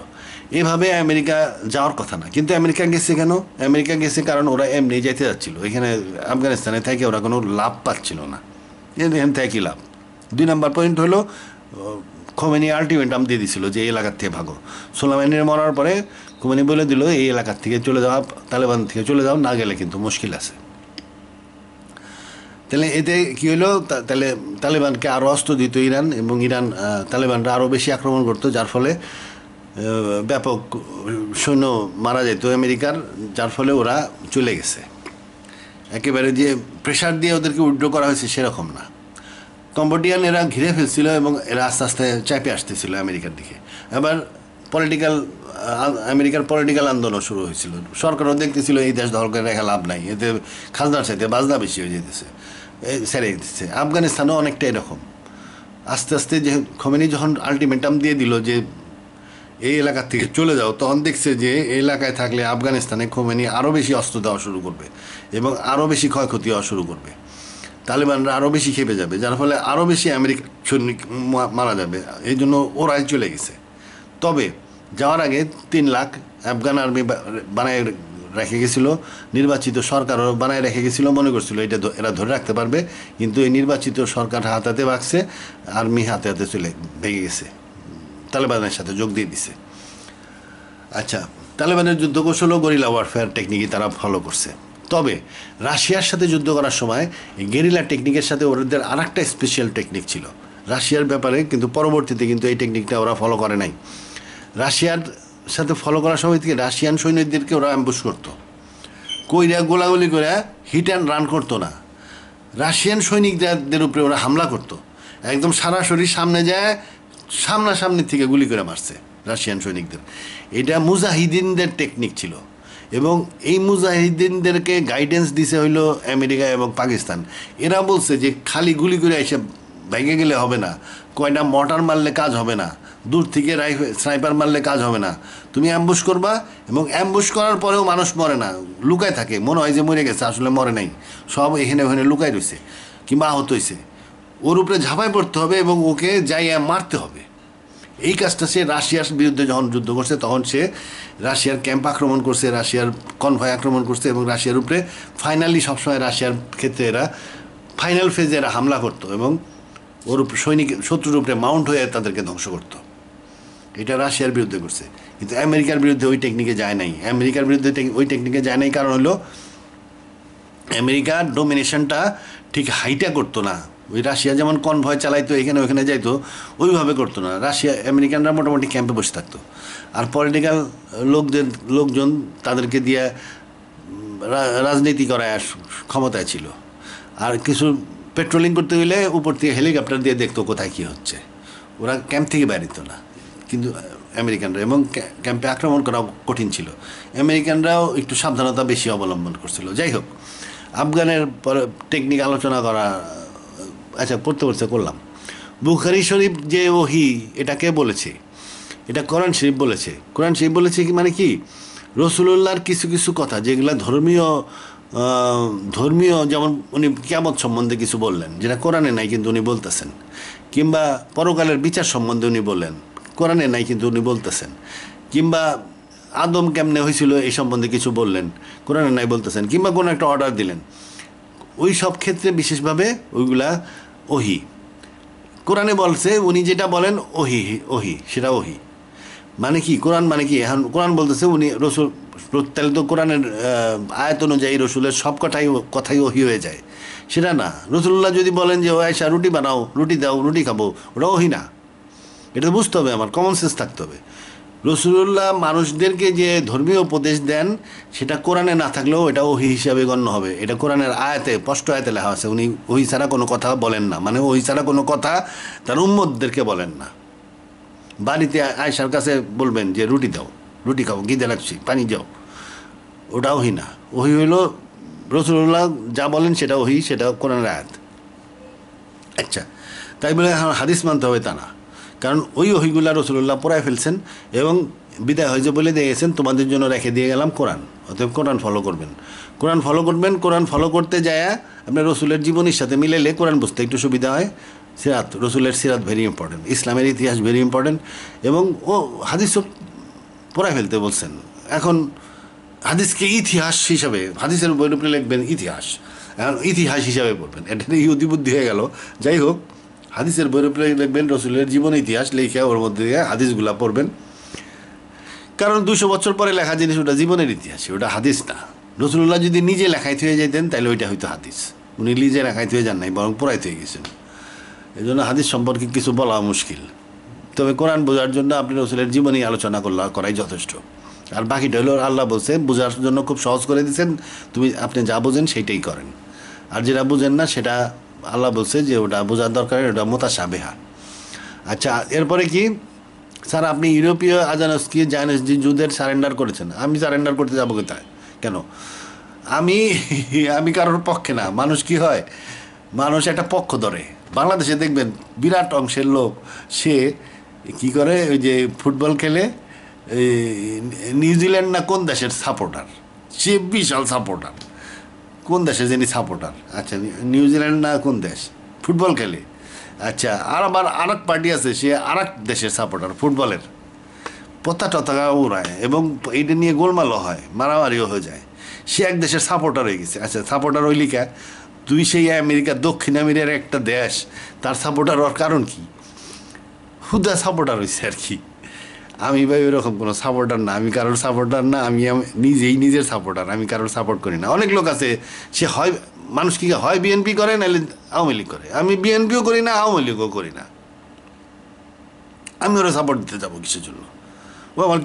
এভাবে আমেরিকা যাওয়ার কথা না, কিন্তু আমেরিকা গেছে কেন? আমেরিকা গেছে কারণ ওরা এমনি যেতে যাচ্ছিল, এখানে আফগানিস্তানে থেকে ওরা কোনো লাভ পাচ্ছিল না, এখান থেকে কী লাভ। ২ নম্বর পয়েন্ট হলো, খোমেনি আলটিমেটাম দিয়ে দিছিল যে এই এলাকার থেকে ভাগো। সোলাইমানির মরার পরে খোমেনি বলে দিল এই এলাকার থেকে চলে যাওয়া, তালেবান থেকে চলে যাও, না গেলে কিন্তু মুশকিল আছে। তাহলে এতে কী হলো, তাহলে তালেবানকে আরও অস্ত্র দিত ইরান, এবং ইরান তালেবানরা আরও বেশি আক্রমণ করতো, যার ফলে ব্যাপক সৈন্য মারা যেত আমেরিকার, যার ফলে ওরা চলে গেছে। একেবারে যে প্রেশার দিয়ে ওদেরকে উইথড্র করা হয়েছে সেরকম না। কম্বোডিয়ান এরা ঘিরে ফেলছিল এবং এরা আস্তে আস্তে চাপে আসতেছিল আমেরিকার দিকে। এবার আমেরিকার পলিটিক্যাল আন্দোলন শুরু হয়েছিল, সরকারও দেখতেছিল এই দেশ দখল করে রেখা লাভ নাই, এতে খাজনার চাইতে বাজনা বেশি হয়ে যেতেছে, ছেড়ে দিতেছে। আফগানিস্তানও অনেকটা এরকম। আস্তে আস্তে যে খোমেনি যখন আলটিমেটাম দিয়ে দিল যে এই এলাকার থেকে চলে যাও, তখন দেখছে যে এই এলাকায় থাকলে আফগানিস্তানে খোমেনি আরও বেশি অস্ত্র দেওয়া শুরু করবে এবং আরও বেশি ক্ষয়ক্ষতি হওয়া শুরু করবে, তালেবানরা আরও বেশি খেপে যাবে, যার ফলে আরও বেশি আমেরিকার সৈনিক মারা যাবে, এই জন্য ওরাই চলে গেছে। তবে যাওয়ার আগে 3 লাখ আফগান আর্মি বানায় রেখে গেছিল, নির্বাচিত সরকারও বানায় রেখে গেছিল, মনে করছিল এটা এরা ধরে রাখতে পারবে। কিন্তু এই নির্বাচিত সরকার হাতে হাতে ভাগছে, আর্মি হাতে হাতে চলে ভেঙে গেছে, তালেবানের সাথে যোগ দিয়ে দিছে। আচ্ছা, তালেবানের যুদ্ধ কৌশল ও গরিলা ওয়ারফেয়ার টেকনিকই তারা ফলো করছে। তবে রাশিয়ার সাথে যুদ্ধ করার সময় এই গেরিলা টেকনিকের সাথে ওদের আর একটা স্পেশাল টেকনিক ছিল রাশিয়ার ব্যাপারে, কিন্তু পরবর্তীতে কিন্তু এই টেকনিকটা ওরা ফলো করে নাই। রাশিয়ার সাথে ফলো করার সময় থেকে রাশিয়ান সৈনিকদেরকে ওরা অ্যাম্বুশ করতো, কইরা গোলাগুলি করে হিট অ্যান্ড রান করতো না, রাশিয়ান সৈনিকদের উপরে ওরা হামলা করতো, একদম সরাসরি সামনে যায় সামনাসামনি থেকে গুলি করে মারছে রাশিয়ান সৈনিকদের। এটা মুজাহিদিনদের টেকনিক ছিল, এবং এই মুজাহিদিনদেরকে গাইডেন্স দিছে হইলো আমেরিকা এবং পাকিস্তান। এরা বলছে যে খালি গুলি করে এসে ভেঙে গেলে হবে না, কয়টা মর্টার মারলে কাজ হবে না, দূর থেকে স্নাইপার মারলে কাজ হবে না, তুমি অ্যাম্বুশ করবা, এবং অ্যাম্বুশ করার পরেও মানুষ মরে না, লুকায় থাকে, মনে হয় যে মরে গেছে, আসলে মরে নাই, সব এখানে ওখানে লুকায় রয়েছে কিংবা আহত হয়েছে। ওর উপরে ঝাঁপাই পড়তে হবে এবং ওকে যাইয়া মারতে হবে। এই কাজটা সে রাশিয়ার বিরুদ্ধে যখন যুদ্ধ করছে তখন সে রাশিয়ার ক্যাম্প আক্রমণ করছে, রাশিয়ার কনভয় আক্রমণ করছে, এবং রাশিয়ার উপরে ফাইনালি সবসময় রাশিয়ার ক্ষেত্রে এরা ফাইনাল ফেজে এরা হামলা করতো এবং ওর সৈনিক শত্রুর উপরে মাউন্ট হয়ে তাদেরকে ধ্বংস করতো। এটা রাশিয়ার বিরুদ্ধে করছে, কিন্তু আমেরিকার বিরুদ্ধে ওই টেকনিকে যায় নাই। আমেরিকার বিরুদ্ধে ওই টেকনিকে যায় নাই কারণ হলো আমেরিকার ডোমিনেশনটা ঠিক হাইটা করতো না। ওই রাশিয়া যেমন কনভয় চালাইতো এখানে ওখানে যাইতো, ওইভাবে করতো না। আমেরিকানরা মোটামুটি ক্যাম্পে বসে থাকতো, আর পলিটিক্যাল লোকজন তাদেরকে দিয়ে রাজনীতি করায় ক্ষমতায় ছিল। আর কিছু পেট্রোলিং করতে গেলে উপর থেকে হেলিকপ্টার দিয়ে দেখতো কোথায় কী হচ্ছে, ওরা ক্যাম্প থেকে বেরিত না। কিন্তু আমেরিকানরা, এবং ক্যাম্পে আক্রমণ করা কঠিন ছিল, আমেরিকানরাও একটু সাবধানতা বেশি অবলম্বন করছিল। যাই হোক, আফগানের টেকনিক আলোচনা করা, আচ্ছা পড়তে করলাম। বুখারী শরীফ যে ওহি, এটা কে বলেছে? এটা কোরআন শরীফ বলেছে। কোরআন শরীফ বলেছে কি মানে কি, রসুলুল্লাহর কিছু কিছু কথা যেগুলো ধর্মীয়, যেমন উনি কিয়ামত সম্বন্ধে কিছু বললেন যেটা কোরআনে নাই কিন্তু উনি বলতেছেন, কিংবা পরকালের বিচার সম্বন্ধে উনি বললেন, কোরআনে নাই কিন্তু উনি বলতেছেন, কিংবা আদম কেমনে হয়েছিল এই সম্বন্ধে কিছু বললেন, কোরআনে নাই বলতেছেন, কিংবা কোনো একটা অর্ডার দিলেন, ওই সব ক্ষেত্রে বিশেষভাবে ওইগুলা ওহি। কোরআনে বলছে উনি যেটা বলেন ওহি সেটা ওহি। মানে কি কোরআন মানে কি, এখন কোরআন বলতেছে উনি রসুল, তাহলে তো কোরআনের আয়াত অনুযায়ী রসুলের সব কথাই ওহি হয়ে যায়, সেটা না। রসুল্লাহ যদি বলেন যে ও আয়সা রুটি বানাও, রুটি দাও, রুটি খাবো, ওটা ওহি না। এটা বুঝতে হবে, আমার কমন সেন্স থাকতে হবে। রসুল্লাহ মানুষদেরকে যে ধর্মীয় উপদেশ দেন সেটা কোরআনে না থাকলেও এটা ওহি হিসাবে গণ্য হবে। এটা কোরআনের আয়াতে, স্পষ্ট আয়াতে লেখা আছে উনি ওহি ছাড়া কোনো কথা বলেন না, মানে ওহি ছাড়া কোনো কথা তার উম্মতদেরকে বলেন না। বাড়িতে আয়সার কাছে বলবেন যে রুটি দাও, রুটি খাও, খিদে লাগছি, পানি যাও, ওটা ওহি না। ওহি হইল রসুল্লাহ যা বলেন সেটা ওহি, সেটা কোরআনের আয়াত। আচ্ছা, তাই বলে হাদিস মানতে হবে তা না, কারণ ওই ওহিগুলা রসুল্লাহ পড়ায় ফেলছেন এবং বিদায় হয়েছে বলে দিয়ে গেছেন, তোমাদের জন্য রেখে দিয়ে গেলাম কোরআন, অতএব কোরআন ফলো করবেন। কোরআন ফলো করতে যায় আপনার রসুলের জীবনের সাথে মিলেলে কোরআন বুঝতে একটু সুবিধা হয়। সিরাত, রসুলের সিরাত ভেরি ইম্পর্টেন্ট, ইসলামের ইতিহাস ভেরি ইম্পর্টেন্ট, এবং ও হাদিসও পড়ায় ফেলতে বলছেন। এখন হাদিসকে ইতিহাস হিসাবে, হাদিসের বইয়ের উপরে লিখবেন ইতিহাস, এখন ইতিহাস হিসাবে পড়বেন, এটা ইহুদি বুদ্ধি হয়ে গেল। যাই হোক, হাদিসের বইয়ের উপরে লিখবেন রসুলের জীবন ইতিহাস, লিখে ওর মধ্যে দিয়ে হাদিসগুলা পড়বেন, কারণ 200 বছর পরে লেখা জিনিস ওটা জীবনের ইতিহাস, ওটা হাদিস না। রসুল্লাহ যদি নিজে লেখাইতে হয়ে যেতেন তাহলে ওইটা হয়তো হাদিস, উনি নিজে লেখাইতে হয়ে যান নাই, বরং পড়াইতে হয়ে গেছেন। এই জন্য হাদিস সম্পর্কে কিছু বলা মুশকিল। তবে কোরআন বোঝার জন্য আপনি রসুলের জীবনী আলোচনা করাই যথেষ্ট। আর বাকিটা হলো আল্লাহ বলছে বোঝার জন্য খুব সহজ করে দিয়েছেন, আপনি যা বোঝেন সেইটাই করেন, আর যেটা বুঝেন না সেটা আল্লাহ বলছে যে ওটা বোঝার দরকার, ওটা মুতাশাবিহা। আচ্ছা, এরপরে কি স্যার, আপনি ইউরোপীয় আজানস্কি জায়নস্কি যুদ্ধের সারেন্ডার করেছেন, আমি সারেন্ডার করতে যাবো কোথায়, কেন? আমি কারোর পক্ষে না। মানুষ কি হয়, মানুষ একটা পক্ষ ধরে। বাংলাদেশে দেখবেন বিরাট অংশের লোক সে কি করে, ওই যে ফুটবল খেলে নিউজিল্যান্ড না কোন দেশের সাপোর্টার, সে বিশাল সাপোর্টার, কোন দেশে যিনি সাপোর্টার, আচ্ছা নিউজিল্যান্ড না কোন দেশ, ফুটবল খেলে, আচ্ছা, আর আবার আর এক পার্টি আছে, সে আর এক দেশের সাপোর্টার ফুটবলের, পতাকা উড়ায় এবং এইটা নিয়ে গোলমালও হয়, মারামারিও হয়ে যায়। সে এক দেশের সাপোর্টার হয়ে গেছে। আচ্ছা, সাপোর্টার হইলি কা? তুই সেই আমেরিকা, দক্ষিণ আমেরিকার একটা দেশ, তার সাপোর্টার হওয়ার কারণ কি? হুদা সাপোর্টার হয়েছে আর কি। আমি ভাই ওইরকম কোনো সাপোর্টার না, আমি কারোর সাপোর্টার না, আমি নিজেই নিজের সাপোর্টার, আমি কারোর সাপোর্ট করি না। অনেক লোক আছে, সে হয় মানুষ কি হয় বিএনপি করে নাহলে আওয়ামী লীগ করে। আমি বিএনপিও করি না, আওয়ামী লীগও করি না। আমি ওরা সাপোর্ট দিতে যাবো কিসের জন্য? ও আমার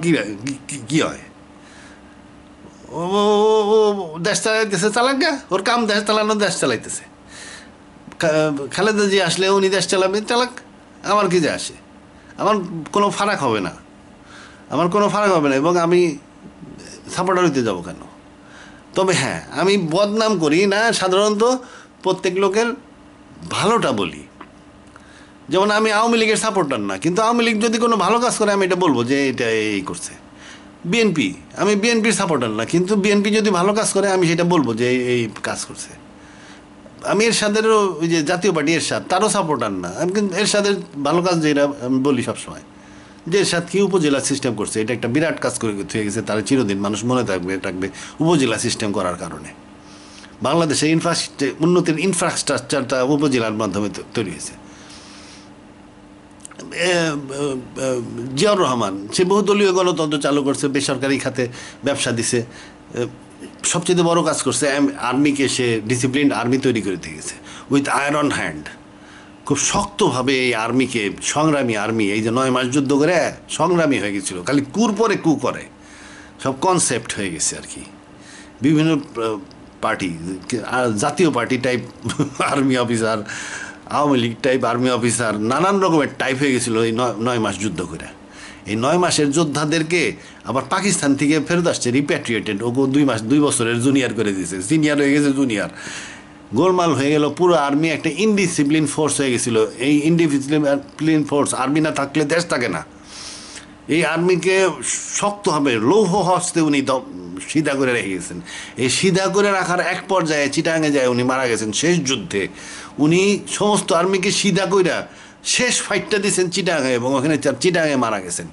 কি হয়? ও দেশ চালাইতেছে, চালাক গা, ওর কাম দেশ চালানো, দেশ চালাইতেছে। খালেদা জি আসলে উনি দেশ চালাবে, চালাক, আমার কি যায় আসে? আমার কোনো ফারাক হবে না, আমার কোনো ফারাক হবে না, এবং আমি সাপোর্টার হইতে যাবো কেন? তবে হ্যাঁ, আমি বদনাম করি না, সাধারণত প্রত্যেক লোকের ভালোটা বলি। যেমন আমি আওয়ামী লীগের সাপোর্টার না, কিন্তু আওয়ামী লীগ যদি কোনো ভালো কাজ করে আমি এটা বলবো যে এটা এই করছে। বিএনপি, আমি বিএনপির সাপোর্টার না, কিন্তু বিএনপি যদি ভালো কাজ করে আমি সেটা বলবো যে এই কাজ করছে। আমি এরশাদেরও, ওই যে জাতীয় পার্টি এরশাদ, তারও সাপোর্টার না আমি, কিন্তু এরশাদের ভালো কাজ যেটা আমি বলি সবসময়, যে এরশাদ কি উপজেলা সিস্টেম করছে, এটা একটা বিরাট কাজ করে হয়ে গেছে, তার চিরদিন মানুষ মনে থাকবে উপজেলা সিস্টেম করার কারণে। বাংলাদেশে উন্নতির ইনফ্রাস্ট্রাকচারটা উপজেলার মাধ্যমে তৈরি হয়েছে। জিয়াউর রহমান, সে বহুদলীয় গণতন্ত্র চালু করছে, বেসরকারি খাতে ব্যবসা দিছে, সবচেয়ে বড় কাজ করছে, আর্মিকে সে ডিসিপ্লিন আর্মি তৈরি করে দিয়ে গেছে উইথ আয়রন হ্যান্ড। খুব শক্তভাবে এই আর্মিকে, সংগ্রামী আর্মি, এই যে 9 মাস যুদ্ধ করে সংগ্রামী হয়ে গেছিলো, খালি কুর পরে কু করে, সব কনসেপ্ট হয়ে গেছে আর কি। বিভিন্ন পার্টি, জাতীয় party type army officer, Awami League type army officer, নানান রকমের টাইপ হয়ে গেছিলো এই 9 মাস যুদ্ধ করে। এই 9 মাসের যোদ্ধাদেরকে আবার পাকিস্তান থেকে ফেরত আসছে রিপ্যাট্রিয়েটেড, ওকে 2 বছরের জুনিয়র করে দিয়েছে, সিনিয়র হয়ে গেছে জুনিয়র। গোলমাল হয়ে গেল, পুরো আর্মি একটা ইনডিসিপ্লিন ফোর্স হয়ে গেছিলো। এই ইনডিসিপ্লিন ফোর্স, আর্মি না থাকলে দেশ থাকে না। এই আর্মিকে শক্তভাবে লৌহ হস্তে উনি সিধা করে রেখে গেছেন। এই সিধা করে রাখার এক পর্যায়ে চিটাঙে যায় উনি মারা গেছেন শেষ যুদ্ধে। উনি সমস্ত আর্মিকে সিধা কইরা শেষ ফাইটটা দিয়েছেন চিটাঙে, এবং ওখানে চিটাঙে মারা গেছেন।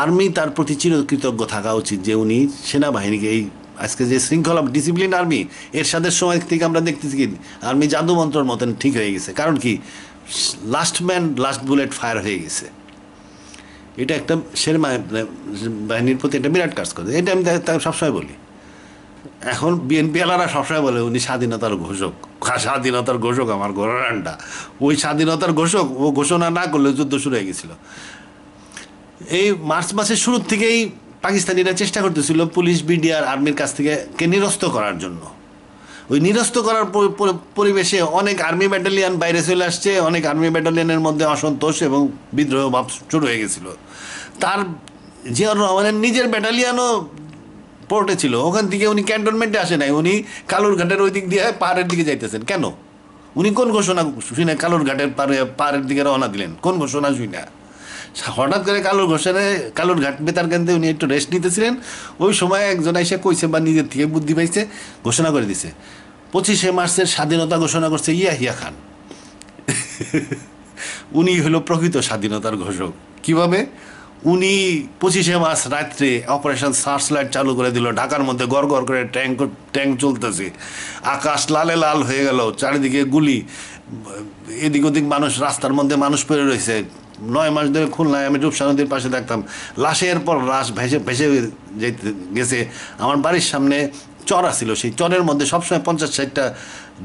আর্মি তার প্রতি চিরকৃতজ্ঞ থাকা উচিত যে উনি সেনাবাহিনীকে, এই আজকে যে শৃঙ্খলা ডিসিপ্লিন আর্মি, এরশাদের সময় থেকে আমরা দেখতেছি কি আর্মি জাদুমন্ত্রর মতন ঠিক হয়ে গেছে। কারণ কি, last man last bullet fire হয়ে গেছে। এটা একটা বাহিনীর প্রতি একটা বিরাট কাজ করে, এটা আমি তাকে সবসময় বলি। এখন বিএনপি আলারা সবসময় বলে উনি স্বাধীনতার ঘোষক, স্বাধীনতার ঘোষক আমার ঘোড়ান্ডা। ওই স্বাধীনতার ঘোষক, ও ঘোষণা না করলে যুদ্ধ শুরু হয়ে গেছিল। এই মার্চ মাসের শুরুর থেকেই পাকিস্তানিরা চেষ্টা করতেছিল পুলিশ, বিডিআর, আর্মির কাছ থেকে নিরস্ত করার জন্য। ওই নিরস্ত করার পরিবেশে অনেক আর্মি ব্যাটালিয়ান বাইরে চলে আসছে, অনেক আর্মি ব্যাটালিয়ানের মধ্যে অসন্তোষ এবং বিদ্রোহ ভাব শুরু হয়ে গেছিল। তার জিয়াউর রহমানের নিজের ব্যাটালিয়ানও পোর্টে ছিল, ওখান থেকে উনি ক্যান্টনমেন্টে আসে নাই, উনি কালুরঘাটের ওই দিক দিয়ে পাহাড়ের দিকে যাইতেছেন। কেন? উনি কোন ঘোষণা শুনে কালুরঘাটের পাহাড়ের দিকে রওনা দিলেন? কোন ঘোষণা শুই না? হঠাৎ করে কালুরঘাট বেতার কেন্দ্রে উনি একটু রেস্ট নিতেছিলেন, ওই সময় একজন এসে কইছে বা নিজের থেকে বুদ্ধি পাইছে, ঘোষণা করে দিছে 25শে মার্চের স্বাধীনতা ঘোষণা করছে ইয়াহিয়া খান। উনি হলো প্রকৃত স্বাধীনতার ঘোষক। কিভাবে? উনি 25শে মার্চ রাত্রে অপারেশন সার্চলাইট চালু করে দিল, ঢাকার মধ্যে গড় গড় করে ট্যাঙ্ক চলতেছে, আকাশ লালে লাল হয়ে গেল, চারিদিকে গুলি, এদিক ওদিক মানুষ, রাস্তার মধ্যে মানুষ পড়ে রয়েছে। 9 মাস ধরে খুলনায় আমি রূপসা নদীর পাশে দেখতাম, লাশের পর লাশ ভেসে ভেসে যেতে গেছে। আমার বাড়ির সামনে চর ছিল, সেই চরের মধ্যে সবসময় 50-60টা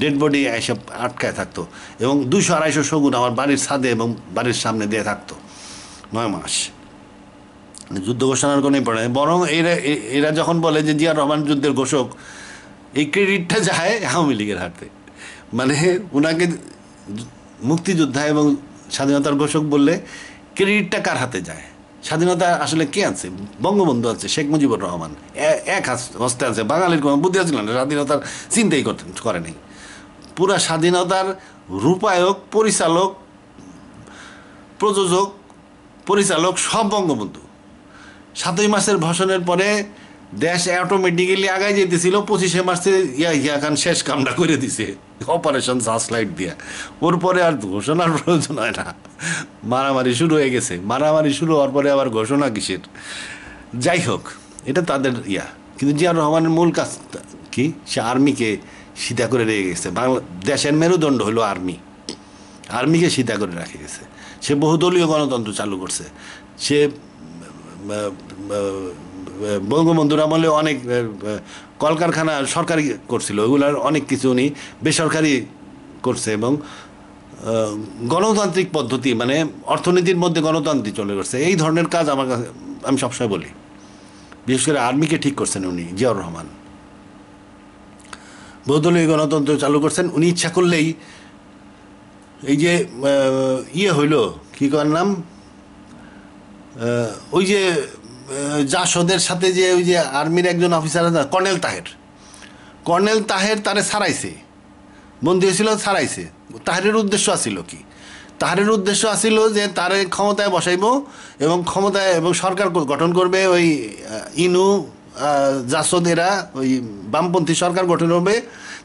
ডেড বডি এসে আটকায় থাকতো, এবং 200-250 শগুন আমার বাড়ির ছাদে এবং বাড়ির সামনে দিয়ে থাকতো 9 মাস। যুদ্ধ ঘোষণার কোনোই পড়ে, বরং এরা যখন বলে যে জিয়া রহমান যুদ্ধের ঘোষক, এই ক্রেডিটটা যায় আওয়ামী লীগের হাতে। মানে ওনাকে মুক্তিযোদ্ধা এবং স্বাধীনতার ঘোষক বললে ক্রেডিটটা কার হাতে যায়? স্বাধীনতা আসলে কে আছে? বঙ্গবন্ধু আছে, শেখ মুজিবুর রহমান এক হস্তে আছে। বাঙালির কোনো বুদ্ধি ছিল না, স্বাধীনতার চিন্তাই করে নেই। পুরা স্বাধীনতার রূপায়ক, পরিচালক, প্রযোজক, পরিচালক সব বঙ্গবন্ধু। 7ই মার্চের ভাষণের পরে দেশ অটোমেটিক্যালি আগায় যেতেছিল, 25শে মার্চে ইয়াহিয়া খান শেষ কামটা করে দিছে। অপারেশন সার্চলাইট দিয়া। ওর পরে আর ঘোষণার প্রয়োজন হয় না, মারামারি শুরু হয়ে গেছে। মারামারি শুরু হওয়ার পরে আবার ঘোষণা কিসের? যাই হোক, এটা তাদের ইয়া। কিন্তু জিয়াউর রহমানের মূল কাজ কি? সে আর্মিকে সীতা করে রেখে গেছে। দেশের মেরুদণ্ড হলো আর্মি, আর্মিকে সীতা করে রেখে গেছে। সে বহুদলীয় গণতন্ত্র চালু করছে। সে বঙ্গবন্ধুর আমলে অনেক কলকারখানা সরকারি করছিল, ওগুলার অনেক কিছু উনি বেসরকারি করছে। এবং গণতান্ত্রিক পদ্ধতি, মানে অর্থনীতির মধ্যে গণতান্ত্রিক চলে করছে। এই ধরনের কাজ আমার কাছে, আমি সবসময় বলি, বিশেষ করে আর্মিকে ঠিক করছেন উনি, জিয়াউর রহমান। বহুদলীয় গণতন্ত্র চালু করছেন। উনি ইচ্ছা করলেই এই যে ইয়ে হইল, কি করার নাম, ওই যে জাসদের সাথে যে ওই যে আর্মির একজন অফিসার আছে কর্নেল তাহের তারে ছাড়াইছে, বন্দী হয়েছিল, ছাড়াইছে। তাহেরের উদ্দেশ্য আছিল কি? তাহেরের উদ্দেশ্য আছিল যে তারে ক্ষমতায় বসাইব এবং ক্ষমতায় এবং সরকার গঠন করবে। ওই ইনু জাসদ এরা ওই বামপন্থী সরকার গঠন হবে।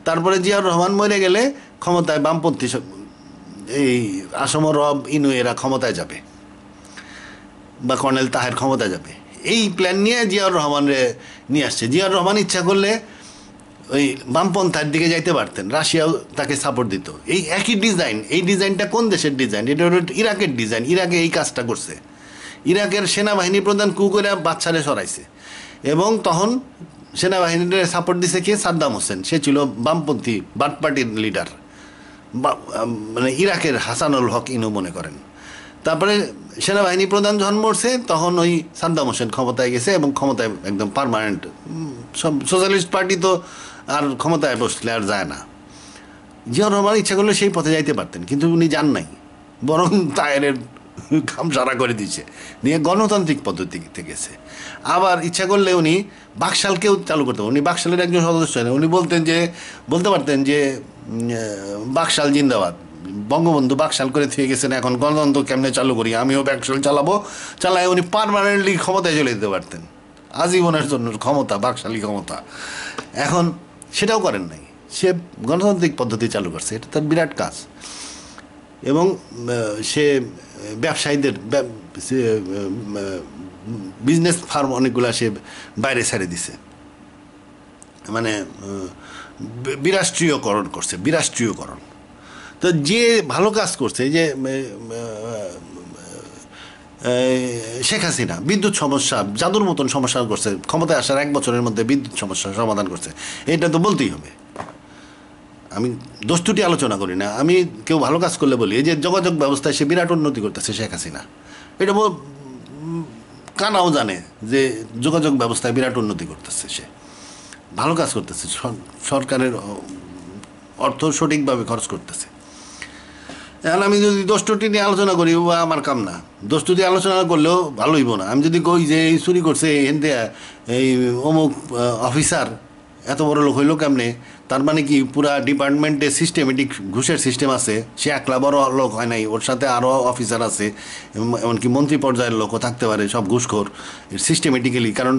তারপরে জিয়াউর রহমান মরে গেলে ক্ষমতায় বামপন্থী এই আসম রব ইনু এরা ক্ষমতায় যাবে, বা কর্নেল তাহের ক্ষমতায় যাবে। এই প্ল্যান নিয়ে জিয়াউর রহমানরে নিয়ে আসছে। জিয়াউর রহমান ইচ্ছা করলে ওই বামপন্থার দিকে যাইতে পারতেন, রাশিয়াও তাকে সাপোর্ট দিত। এই একই ডিজাইন। এই ডিজাইনটা কোন দেশের ডিজাইন? এটা হলো ইরাকের ডিজাইন। ইরাকে এই কাজটা করছে। ইরাকের সেনাবাহিনী প্রধান কু করে বাচ্চারে সরাইছে, এবং তখন সেনাবাহিনীর সাপোর্ট দিছে কে? সাদ্দাম হোসেন। সে ছিল বামপন্থী বাথ পার্টির লিডার, মানে ইরাকের হাসানুল হক ইনু মনে করেন। তারপরে সেনাবাহিনী প্রধান যখন মরছে, তখন ওই সাদ্দাম হোসেন ক্ষমতায় গেছে, এবং ক্ষমতায় একদম পার্মানেন্ট। সব সোশ্যালিস্ট পার্টি তো আর ক্ষমতায় বসলে আর যায় না। জিয়াউর রহমান ইচ্ছা করলে সেই পথে যাইতে পারতেন, কিন্তু উনি যান নাই, বরং তায়ের কাম সারা করে দিয়েছে, নিয়ে গণতান্ত্রিক পদ্ধতিতে গেছে। আবার ইচ্ছা করলে উনি বাকশালকেও চালু করতেন। উনি বাকশালের একজন সদস্য। উনি বলতে পারতেন যে বাকশাল জিন্দাবাদ, বঙ্গবন্ধু বাকশাল করে থেকে গেছেন, এখন গণতন্ত্র কেমনে চালু করি, আমিও বাকশাল চালায় উনি পার্মানেন্টলি ক্ষমতায় চলে যেতে পারতেন, আজীবনের জন্য ক্ষমতা, বাকশালী ক্ষমতা। এখন সেটাও করেন নাই, সে গণতান্ত্রিক পদ্ধতি চালু করছে। এটা তার বিরাট কাজ। এবং সে ব্যবসায়ীদের বিজনেস ফার্ম অনেকগুলো সে বাইরে ছেড়ে দিছে, মানে বিরাষ্ট্রীয়করণ করছে, বিরাষ্ট্রীয়করণ। তো যে ভালো কাজ করছে, যে শেখ হাসিনা বিদ্যুৎ সমস্যা জাদুর মতন সমস্যা করছে, ক্ষমতায় আসার 1 বছরের মধ্যে বিদ্যুৎ সমস্যার সমাধান করছে, এটা তো বলতেই হবে। আমি দোষ-ত্রুটি আলোচনা করি না, আমি কেউ ভালো কাজ করলে বলি। এই যে যোগাযোগ ব্যবস্থায় সে বিরাট উন্নতি করতেছে শেখ হাসিনা, এটা কানাও জানে যে যোগাযোগ ব্যবস্থায় বিরাট উন্নতি করতেছে, সে ভালো কাজ করতেছে, সরকারের অর্থ সঠিকভাবে খরচ করতেছে। এখন আমি যদি দোষ-ত্রুটি নিয়ে আলোচনা করি, আমার কাম না। দোষ-ত্রুটি আলোচনা করলেও ভালো হইব না। আমি যদি কই যে এই চুরি করছে এই অমুক অফিসার এত বড় লোক হইলো কেমনে, তার মানে কি পুরা ডিপার্টমেন্টে সিস্টেমেটিক ঘুষের সিস্টেম আছে। সে একলা বড় লোক হয় নাই, ওর সাথে আরও অফিসার আছে, এমনকি মন্ত্রী পর্যায়ের লোকও থাকতে পারে, সব ঘুষখোর সিস্টেমেটিক্যালি। কারণ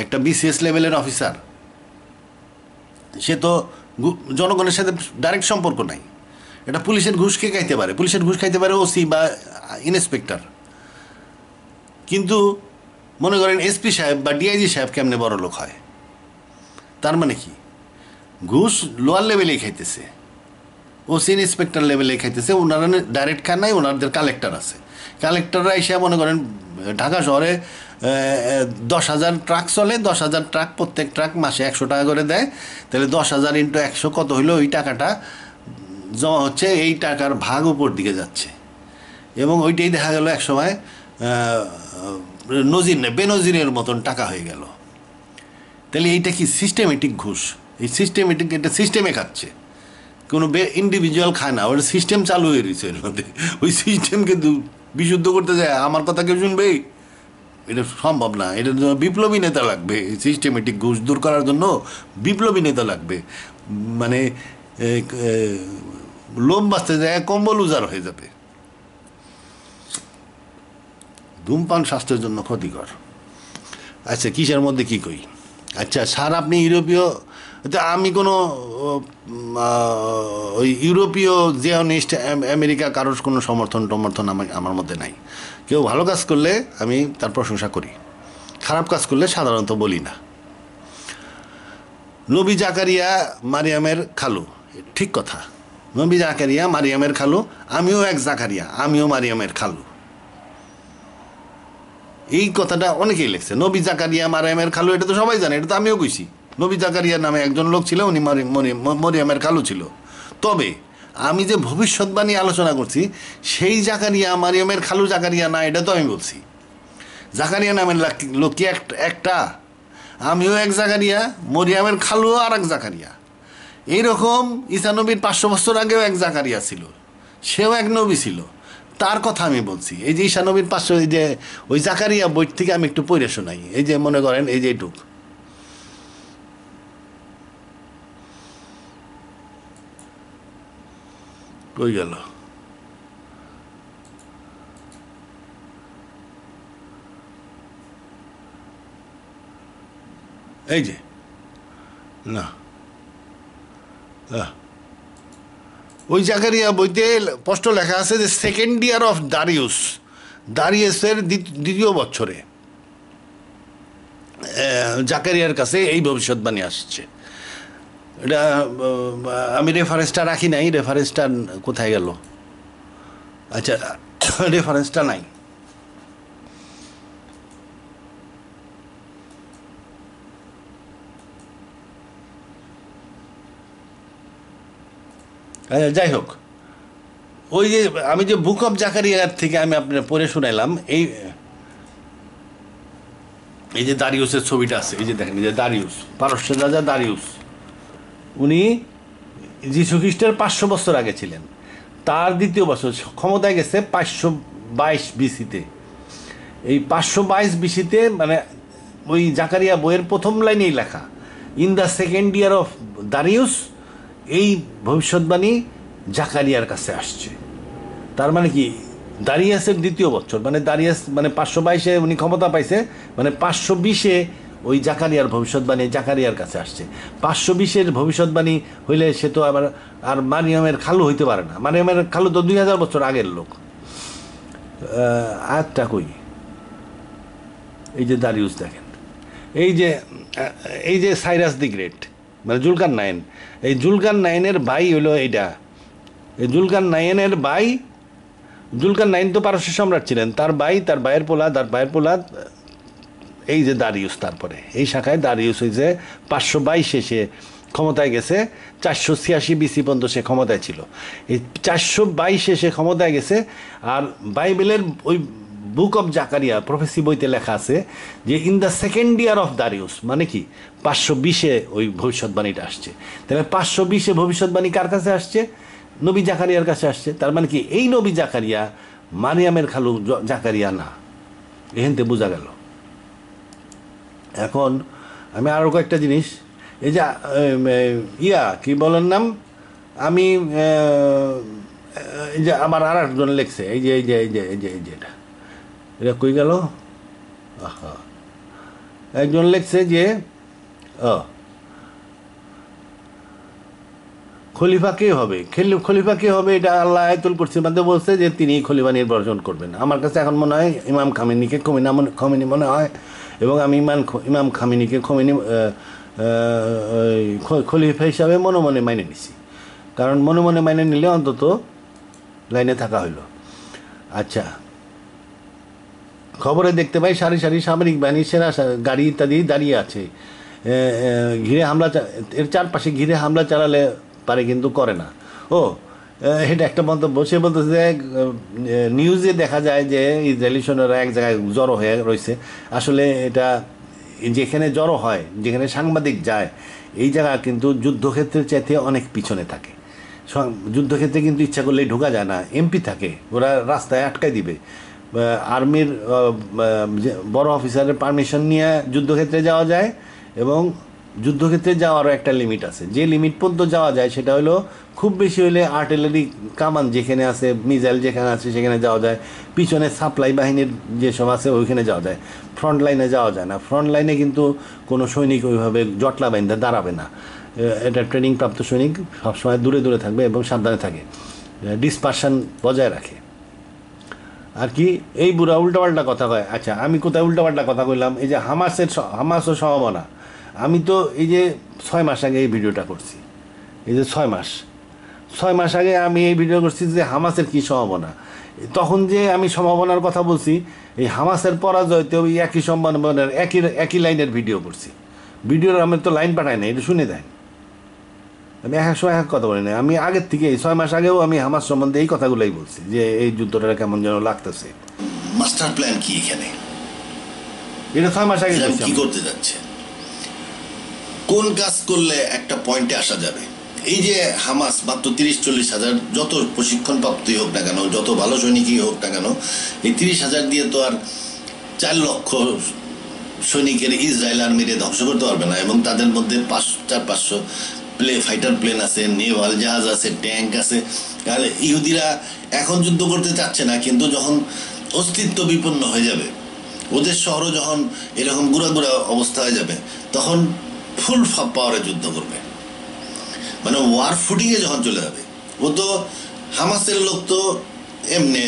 একটা বিসিএস লেভেলের অফিসার, সে তো জনগণের সাথে ডাইরেক্ট সম্পর্ক নাই। এটা পুলিশের ঘুষ কে খাইতে পারে? পুলিশের ঘুষ খাইতে পারে ওসি বা ইন্সপেক্টর। কিন্তু মনে করেন এসপি সাহেব বা ডিআইজি সাহেব কেমনে বড় লোক হয়? তার মানে কি ঘুষ লোয়ার লেভেলেই খাইতেছে, ওসি ইন্সপেক্টর লেভেলেই খাইতেছে। ওনারা ডাইরেক্ট খান নাই, ওনাদের কালেক্টর আছে। কালেক্টররা এসে মনে করেন ঢাকা শহরে 10,000 ট্রাক চলে, 10,000 ট্রাক, প্রত্যেক ট্রাক মাসে 100 টাকা করে দেয়। তাহলে 10,000 × 100 কত হইলো? ওই টাকাটা জমা হচ্ছে, এই টাকার ভাগ উপর দিকে যাচ্ছে। এবং ওইটাই দেখা গেল এক সময় বেনজিরের মতন টাকা হয়ে গেল। তাহলে এইটা কি সিস্টেমেটিক ঘুষ? এই সিস্টেমেটিক, এটা সিস্টেমে খাচ্ছে, কোনো ইন্ডিভিজুয়াল খায় না। ওর সিস্টেম চালু হয়ে রয়েছে এর মধ্যে। ওই সিস্টেমকে বিশুদ্ধ করতে যায়, আমার কথা কেউ শুনবে? এটা সম্ভব না। এটার জন্য বিপ্লবী নেতা লাগবে। সিস্টেমেটিক ঘুষ দূর করার জন্য বিপ্লবী নেতা লাগবে। মানে লোম বাঁচতে যায়, কম্বল উজাড় হয়ে যাবে। ধূমপান স্বাস্থ্যের জন্য ক্ষতিকর। আচ্ছা, কিসের মধ্যে কি কই? আচ্ছা, সার আপনি ইউরোপীয় তা আমি কোনো ওই ইউরোপীয় জিওনিস্ট আমেরিকা কারোর কোনো সমর্থন টমর্থন আমার মধ্যে নাই। কেউ ভালো কাজ করলে আমি তার প্রশংসা করি, খারাপ কাজ করলে সাধারণত বলি না। নবী জাকারিয়া মারিয়ামের খালু, ঠিক কথা, নবী জাকারিয়া মারিয়ামের খালু, আমিও এক জাকারিয়া, আমিও মারিয়ামের খালু। এই কথাটা অনেকেই লিখছে, নবী জাকারিয়া মারিয়ামের খালু, এটা তো সবাই জানে, এটা তো আমিও কইছি। নবী জাকারিয়া নামে একজন লোক ছিল, উনি মরিয়ামের খালু ছিল। তবে আমি যে ভবিষ্যৎবাণী আলোচনা করছি সেই জাকারিয়া মারিয়ামের খালু জাকারিয়া না, এটা তো আমি বলছি। জাকারিয়া নামের লোক কি একটা? আমিও এক জাকারিয়া, মরিয়ামের খালুও আর এক জাকারিয়া। এইরকম ঈসা নবীর 500 বছর আগেও এক জাকারিয়া ছিল, সেও এক নবী ছিল, তার কথা আমি বলছি। এই যে ঈসা নবীর 500, এই যে ওই জাকারিয়া বই থেকে আমি একটু পড়ে শোনাই। এই যে মনে করেন, এই যে এইটুক, কই গেল, এই যে না, ওই জাকারিয়া বইতে স্পষ্ট লেখা আছে যে সেকেন্ড ইয়ার অফ দারিয়াসের দ্বিতীয় বছরে জাকারিয়ার কাছে এই ভবিষ্যৎবাণী আসছে। এটা আমি রেফারেন্সটা রাখি নাই, রেফারেন্সটা কোথায় গেল? আচ্ছা, রেফারেন্সটা নাই। যাই হোক, ওই যে আমি যে বুক অফ জাকারিয়ার থেকে আমি আপনার পড়ে শুনাইলাম, এই যে দারিউসের ছবিটা আছে, এই যে দেখেন, এই যে দারিউস, পারস্যের রাজা দারিউস, উনি যীশু খ্রিস্টের 500 বছর আগে ছিলেন। তার দ্বিতীয় বছর ক্ষমতায় গেছে 522 বিসিতে। এই 522 বিসিতে, মানে ওই জাকারিয়া বইয়ের প্রথম লাইনেই লেখা, in the second year of Darius, এই ভবিষ্যৎবাণী জাকারিয়ার কাছে আসছে। তার মানে কি, দারিয়াসের দ্বিতীয় বছর, মানে দারিয়াস মানে 522-এ উনি ক্ষমতা পাইছে, মানে 520-এ ওই জাকারিয়ার ভবিষ্যৎবাণী জাকারিয়ার কাছে আসছে। 520-এর ভবিষ্যৎবাণী হইলে সে তো আবার আর মারিয়ামের খালু হইতে পারে না। মারিয়ামের খালু তো 2000 বছর আগের লোক। আয়াতটা কই, এই যে দারিউস দেখেন, এই যে সাইরাস দি গ্রেট, মানে জুলকার নাইন, এই জুলকার নাইনের ভাই হলো এইটা। এই জুলকার নাইনের ভাই, জুলকার নাইন তো পারস্য সম্রাট ছিলেন, তার ভাইয়ের পোলা, এই যে দারিউস। তারপরে এই শাখায় দারিউস হয়েছে 522-এ সে ক্ষমতায় গেছে, 486 বিসি পর্যন্ত সে ক্ষমতায় ছিল। এই 422-এ সে ক্ষমতায় গেছে। আর বাইবেলের ওই বুক অফ জাকারিয়া প্রফেসি বইতে লেখা আছে যে in the second year of Darius, মানে কি 520-এ ওই ভবিষ্যৎবাণীটা আসছে। তাহলে 520-এ ভবিষ্যৎবাণী কার কাছে আসছে? নবী জাকারিয়ার কাছে আসছে। তার মানে কি, এই নবী জাকারিয়া মারিয়ামের খালু জাকারিয়া না। এখানতে বোঝা গেল। এখন আমি আরও কয়েকটা জিনিস, এই যে কি বলেন নাম, আমি এই যে আমার আর একজন লেখছে, এই যে এটা কই গেল, একজন লেখছে যে খলিফা কে হবে, এটা আল্লাহ আয়াতুল কুরসির মধ্যে বলছে যে তিনি খলিফা নির্বাচন করবেন। আমার কাছে এখন মনে হয় ইমাম খামেনি মনে হয়, এবং আমি ইমাম খামেনিকে খলিফা হিসাবে মনে মনে মাইনে নিছি, কারণ মনে মনে মাইনে নিলে অন্তত লাইনে থাকা হইল। আচ্ছা, খবরে দেখতে পাই সারি সারি সামরিক বাহিনী, সেনা গাড়ি ইত্যাদি দাঁড়িয়ে আছে, ঘিরে হামলা, এর চারপাশে ঘিরে হামলা চালালে পারে, কিন্তু করে না। এটা একটা মন্তব্য। সে বলতেছে যে নিউজে দেখা যায় যে ইসরায়েলি সৈন্যরা এক জায়গায় জড়ো হয়ে রয়েছে। আসলে এটা যেখানে জড়ো হয়, যেখানে সাংবাদিক যায়, এই জায়গা কিন্তু যুদ্ধক্ষেত্রের চাইতে অনেক পিছনে থাকে। যুদ্ধক্ষেত্রে কিন্তু ইচ্ছা করলেই ঢোকা যায় না, এমপি থাকে, ওরা রাস্তায় আটকায় দিবে। আর্মির বড় অফিসারের পারমিশন নিয়ে যুদ্ধক্ষেত্রে যাওয়া যায়, এবং যুদ্ধক্ষেত্রে যাওয়ারও একটা লিমিট আছে। যে লিমিট পর্যন্ত যাওয়া যায় সেটা হলো খুব বেশি হলে আর্টিলারি কামান যেখানে আছে, মিসাইল যেখানে আছে সেখানে যাওয়া যায়, পিছনে সাপ্লাই বাহিনীর যেসব আছে ওইখানে যাওয়া যায়, ফ্রন্ট লাইনে যাওয়া যায় না। ফ্রন্ট লাইনে কিন্তু কোনো সৈনিক ওইভাবে জটলা বাহিনীতে দাঁড়াবে না। এটা ট্রেনিং প্রাপ্ত সৈনিক সবসময় দূরে দূরে থাকবে এবং সাবধানে থাকে, ডিসপারশন বজায় রাখে আর কি। এই বুড়া উল্টাপাল্টা কথা কয়। আচ্ছা, আমি কোথায় উল্টাপাল্টা কথা কইলাম? এই যে হামাসের সম্ভাবনা, আমি তো এই যে 6 মাস আগে এই ভিডিওটা করছি, এই যে 6 মাস আগে আমি এই ভিডিও করছি যে হামাসের কী সম্ভাবনা। তখন যে আমি সম্ভাবনার কথা বলছি, এই হামাসের পরাজয়তেও একই সম্ভাবনার একই লাইনের ভিডিও করছি। ভিডিওর আমি তো লাইন পাঠাই না, এটা শুনে দেন। আমি এক সময় এক কথা বলি না, আমি আগের থেকে 6 মাস আগেও আমি হামাস সম্বন্ধে এই কথাগুলোই বলছি যে এই যুদ্ধটা কেমন যেন লাগতেছে। মাস্টার প্ল্যান কি এখানে? এটা 6 মাস আগে কি করতে যাচ্ছে? কোন কাজ করলে একটা পয়েন্টে আসা যাবে? এই যে হামাস মাত্র 30-40 হাজার, যত প্রশিক্ষণ প্রাপ্তই হোক না কেন, যত ভালো সৈনিকই হোক না কেন, এই 30,000 দিয়ে তো আর 4 লক্ষ সৈনিকের ইসরায়েল আর্মিরে ধ্বংস করতে পারবে না। এবং তাদের মধ্যে 400-500 ফাইটার প্লেন আছে, নেভাল জাহাজ আছে, ট্যাঙ্ক আছে। আর ইহুদিরা এখন যুদ্ধ করতে চাচ্ছে না, কিন্তু যখন অস্তিত্ব বিপন্ন হয়ে যাবে, ওদের শহরও যখন এরকম গুঁড়া অবস্থা হয়ে যাবে, তখন ফুল পাওয়ারে যুদ্ধ করবে, মানে ওয়ার ফুটিংয়ে যখন চলে যাবে। ও তো হামাসের লোক তো এমনি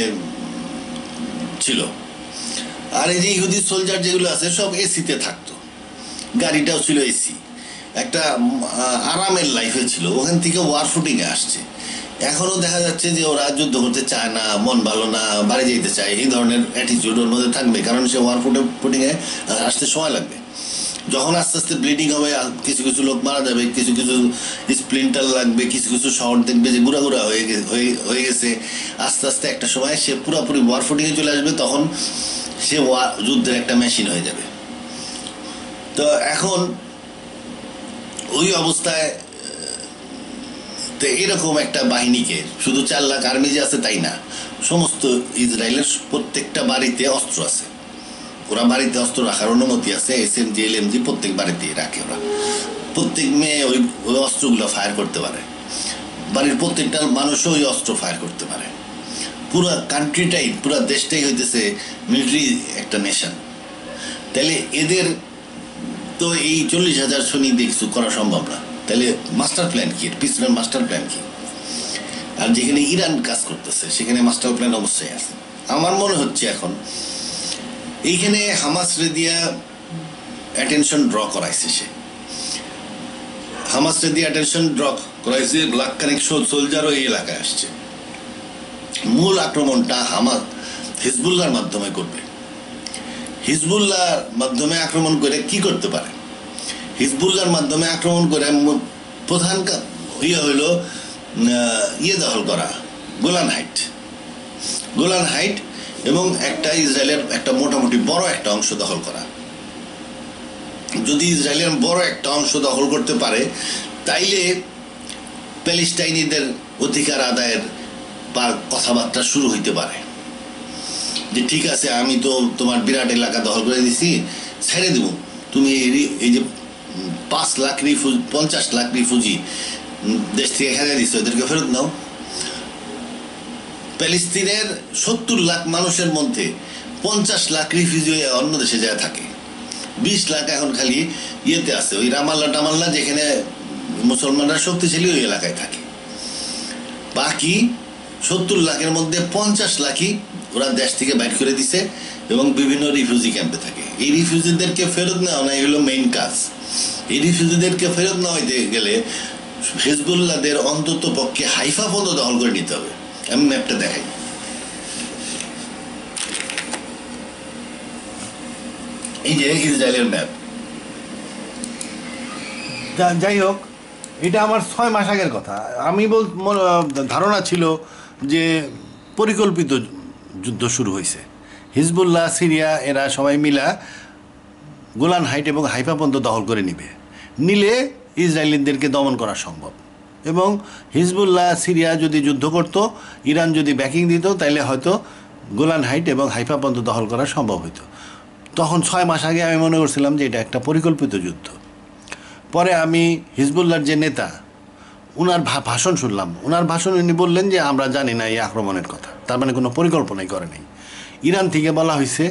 ছিল। আর এই যে ইহুদি সোলজার যেগুলো আছে সব এসিতে থাকতো, গাড়িটাও ছিল এসি, একটা আরামের লাইফে ছিল। ওখান থেকে ওয়ার ফুটিংয়ে আসছে। এখনও দেখা যাচ্ছে যে ওরা যুদ্ধ করতে চায় না, মন ভালো না, বাড়ি যেতে চায়, এই ধরনের অ্যাটিটিউড ওর মধ্যে থাকবে, কারণ সে ওয়ার ফুটিংয়ে আসতে সময় লাগবে। যখন আস্তে আস্তে ব্লিডিং হবে, কিছু কিছু লোক মারা যাবে, কিছু কিছু স্প্লিন্টার লাগবে, কিছু কিছু শহর দেখবে যে গুঁড়া হয়ে গেছে, আস্তে আস্তে একটা সময় সে পুরোপুরি ওয়ার ফুটিংয়ে চলে আসবে, তখন সে যুদ্ধের একটা মেশিন হয়ে যাবে। তো এখন ওই অবস্থায় এরকম একটা বাহিনীকে, শুধু 4 লাখ আর্মি যে আছে তাই না, সমস্ত ইসরায়েলের প্রত্যেকটা বাড়িতে অস্ত্র আছে। ওরা বাড়িতে অস্ত্র রাখার অনুমতি আছে, SMG LMG প্রত্যেক বাড়িতেই রাখে। ওরা প্রত্যেক মেয়ে ওই অস্ত্রগুলো ফায়ার করতে পারে, বাড়ির প্রত্যেকটা মানুষও ওই অস্ত্র ফায়ার করতে পারে। পুরো কান্ট্রিটাই, পুরো দেশটাই হইতেছে মিলিটারি একটা নেশন। তাহলে এদের তো এই 40,000 সৈনিক দিয়ে কিছু করা সম্ভব না। তাহলে মাস্টার প্ল্যান কি? পিছনের মাস্টার প্ল্যান কি? আর যেখানে ইরান কাজ করতেছে সেখানে মাস্টার প্ল্যান অবশ্যই আছে। আমার মনে হচ্ছে এখন এইখানে হামাস রেদিয়া অ্যাটেনশন ড্র করাইছে, হামাস রেদিয়া অ্যাটেনশন ড্র করাইছে, লাখখানিক সোলজারও এই এলাকায় আসছে। মূল আক্রমণটা হামাস হিজবুল্লাহর মাধ্যমে করবে। হিজবুল্লাহর মাধ্যমে আক্রমণ করে কি করতে পারে? হিজবুল্লাহর মাধ্যমে আক্রমণ করে প্রধান হইল দখল করা, গোলান হাইট এবং একটা ইসরায়েলের একটা মোটামুটি বড় একটা অংশ দখল করা। যদি ইসরায়েলের বড় একটা অংশ দখল করতে পারে, তাইলে প্যালেস্টাইনিদের অধিকার আদায়ের কথাবার্তা শুরু হইতে পারে, যে ঠিক আছে আমি তো তোমার বিরাট এলাকা দখল করে দিছি, ছেড়ে দেব, তুমি এই যে 50 লাখ রিফিউজি দেশ থেকে হেরে দিচ্ছ, এদেরকে ফেরত নাও। প্যালেস্তিনের 70 লাখ মানুষের মধ্যে 50 লাখ রিফিউজি অন্য দেশে যায় থাকে, 20 লাখ এখন খালি ইয়েতে আছে, ওই রামাল্লা যেখানে মুসলমানরা শক্তিশালী ওই এলাকায় থাকে। বাকি 70 লাখের মধ্যে 50 লাখই ওরা দেশ থেকে বাইট করে দিছে এবং বিভিন্ন রিফিউজি ক্যাম্পে থাকে। এই রিফিউজিদেরকে ফেরত নেওয়া না হলো মেইন কাজ। এই রিফিউজিদেরকে ফেরত নেওয়া হইতে গেলে হিজবুল্লাহদের অন্তত পক্ষে হাইফা পর্যন্ত দখল করে নিতে হবে। আমি ম্যাপটা দেখাই, এই যে ইসরায়েলের ম্যাপ। যাই হোক, এটা আমার 6 মাস আগের কথা। আমি ধারণা ছিল যে পরিকল্পিত যুদ্ধ শুরু হয়েছে, হিজবুল্লাহ, সিরিয়া এরা সবাই মিলা গোলান হাইট এবং হাইফা পর্যন্ত দখল করে নিলে ইসরায়েলিদেরকে দমন করা সম্ভব। এবং হিজবুল্লাহ, সিরিয়া যদি যুদ্ধ করত, ইরান যদি ব্যাকিং দিত, তাইলে হয়তো গোলান হাইট এবং হাইফা পর্যন্ত দখল করা সম্ভব হতো। তখন 6 মাস আগে আমি মনে করছিলাম যে এটা একটা পরিকল্পিত যুদ্ধ। পরে আমি হিজবুল্লাহর যে নেতা, ওনার ভাষণ শুনলাম। ওনার ভাষণ উনি বললেন যে আমরা জানি না এই আক্রমণের কথা, তার মানে কোনো পরিকল্পনাই করে নেই। ইরান থেকে বলা হয়েছে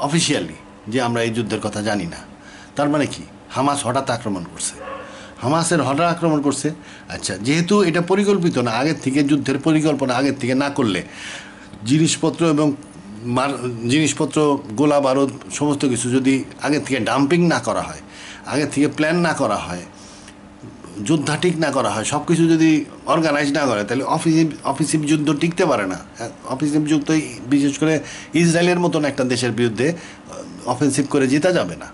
অফিসিয়ালি যে আমরা এই যুদ্ধের কথা জানি না। তার মানে কি? হামাস হঠাৎ আক্রমণ করছে। হামাসের হঠাৎ আক্রমণ করছে। আচ্ছা, যেহেতু এটা পরিকল্পিত না, আগের থেকে যুদ্ধের পরিকল্পনা আগের থেকে না করলে জিনিসপত্র এবং জিনিসপত্র গোলা বারুদ সমস্ত কিছু যদি আগের থেকে ডাম্পিং না করা হয়, আগের থেকে প্ল্যান না করা হয়, যোদ্ধা ঠিক না করা হয়, সব কিছু যদি অর্গানাইজ না করে, তাহলে অফিসিভ যুদ্ধ টিকতে পারে না। অফিসিভ যুদ্ধ বিশেষ করে ইসরায়েলের মতন একটা দেশের বিরুদ্ধে অফেন্সিভ করে জেতা যাবে না।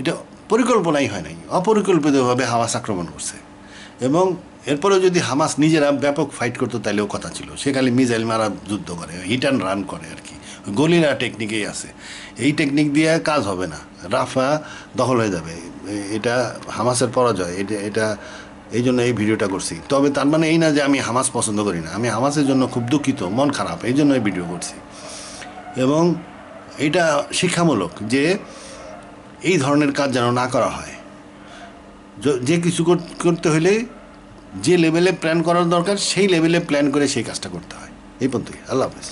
এটা পরিকল্পনাই হয় নাই, অপরিকল্পিতভাবে হামাস আক্রমণ করছে। এবং এরপরেও যদি হামাস নিজেরা ব্যাপক ফাইট করতো তাহলেও কথা ছিল। সে খালি মিসাইল মারা যুদ্ধ করে, হিট অ্যান্ড রান করে আর কি, গলিরা টেকনিকেই আছে। এই টেকনিক দিয়ে কাজ হবে না, রাফা দখল হয়ে যাবে। এটা হামাসের পরাজয়। এটা এই জন্য এই ভিডিওটা করছি। তবে তার মানে এই না যে আমি হামাস পছন্দ করি না, আমি হামাসের জন্য খুব দুঃখিত, মন খারাপ, এই জন্য এই ভিডিও করছি। এবং এটা শিক্ষামূলক যে এই ধরনের কাজ যেন না করা হয়। যে কিছু করতে হলে যে লেভেলে প্ল্যান করার দরকার সেই লেভেলে প্ল্যান করে সেই কাজটা করতে হয়। এই পর্যন্তই। আল্লাহ হাফেজ।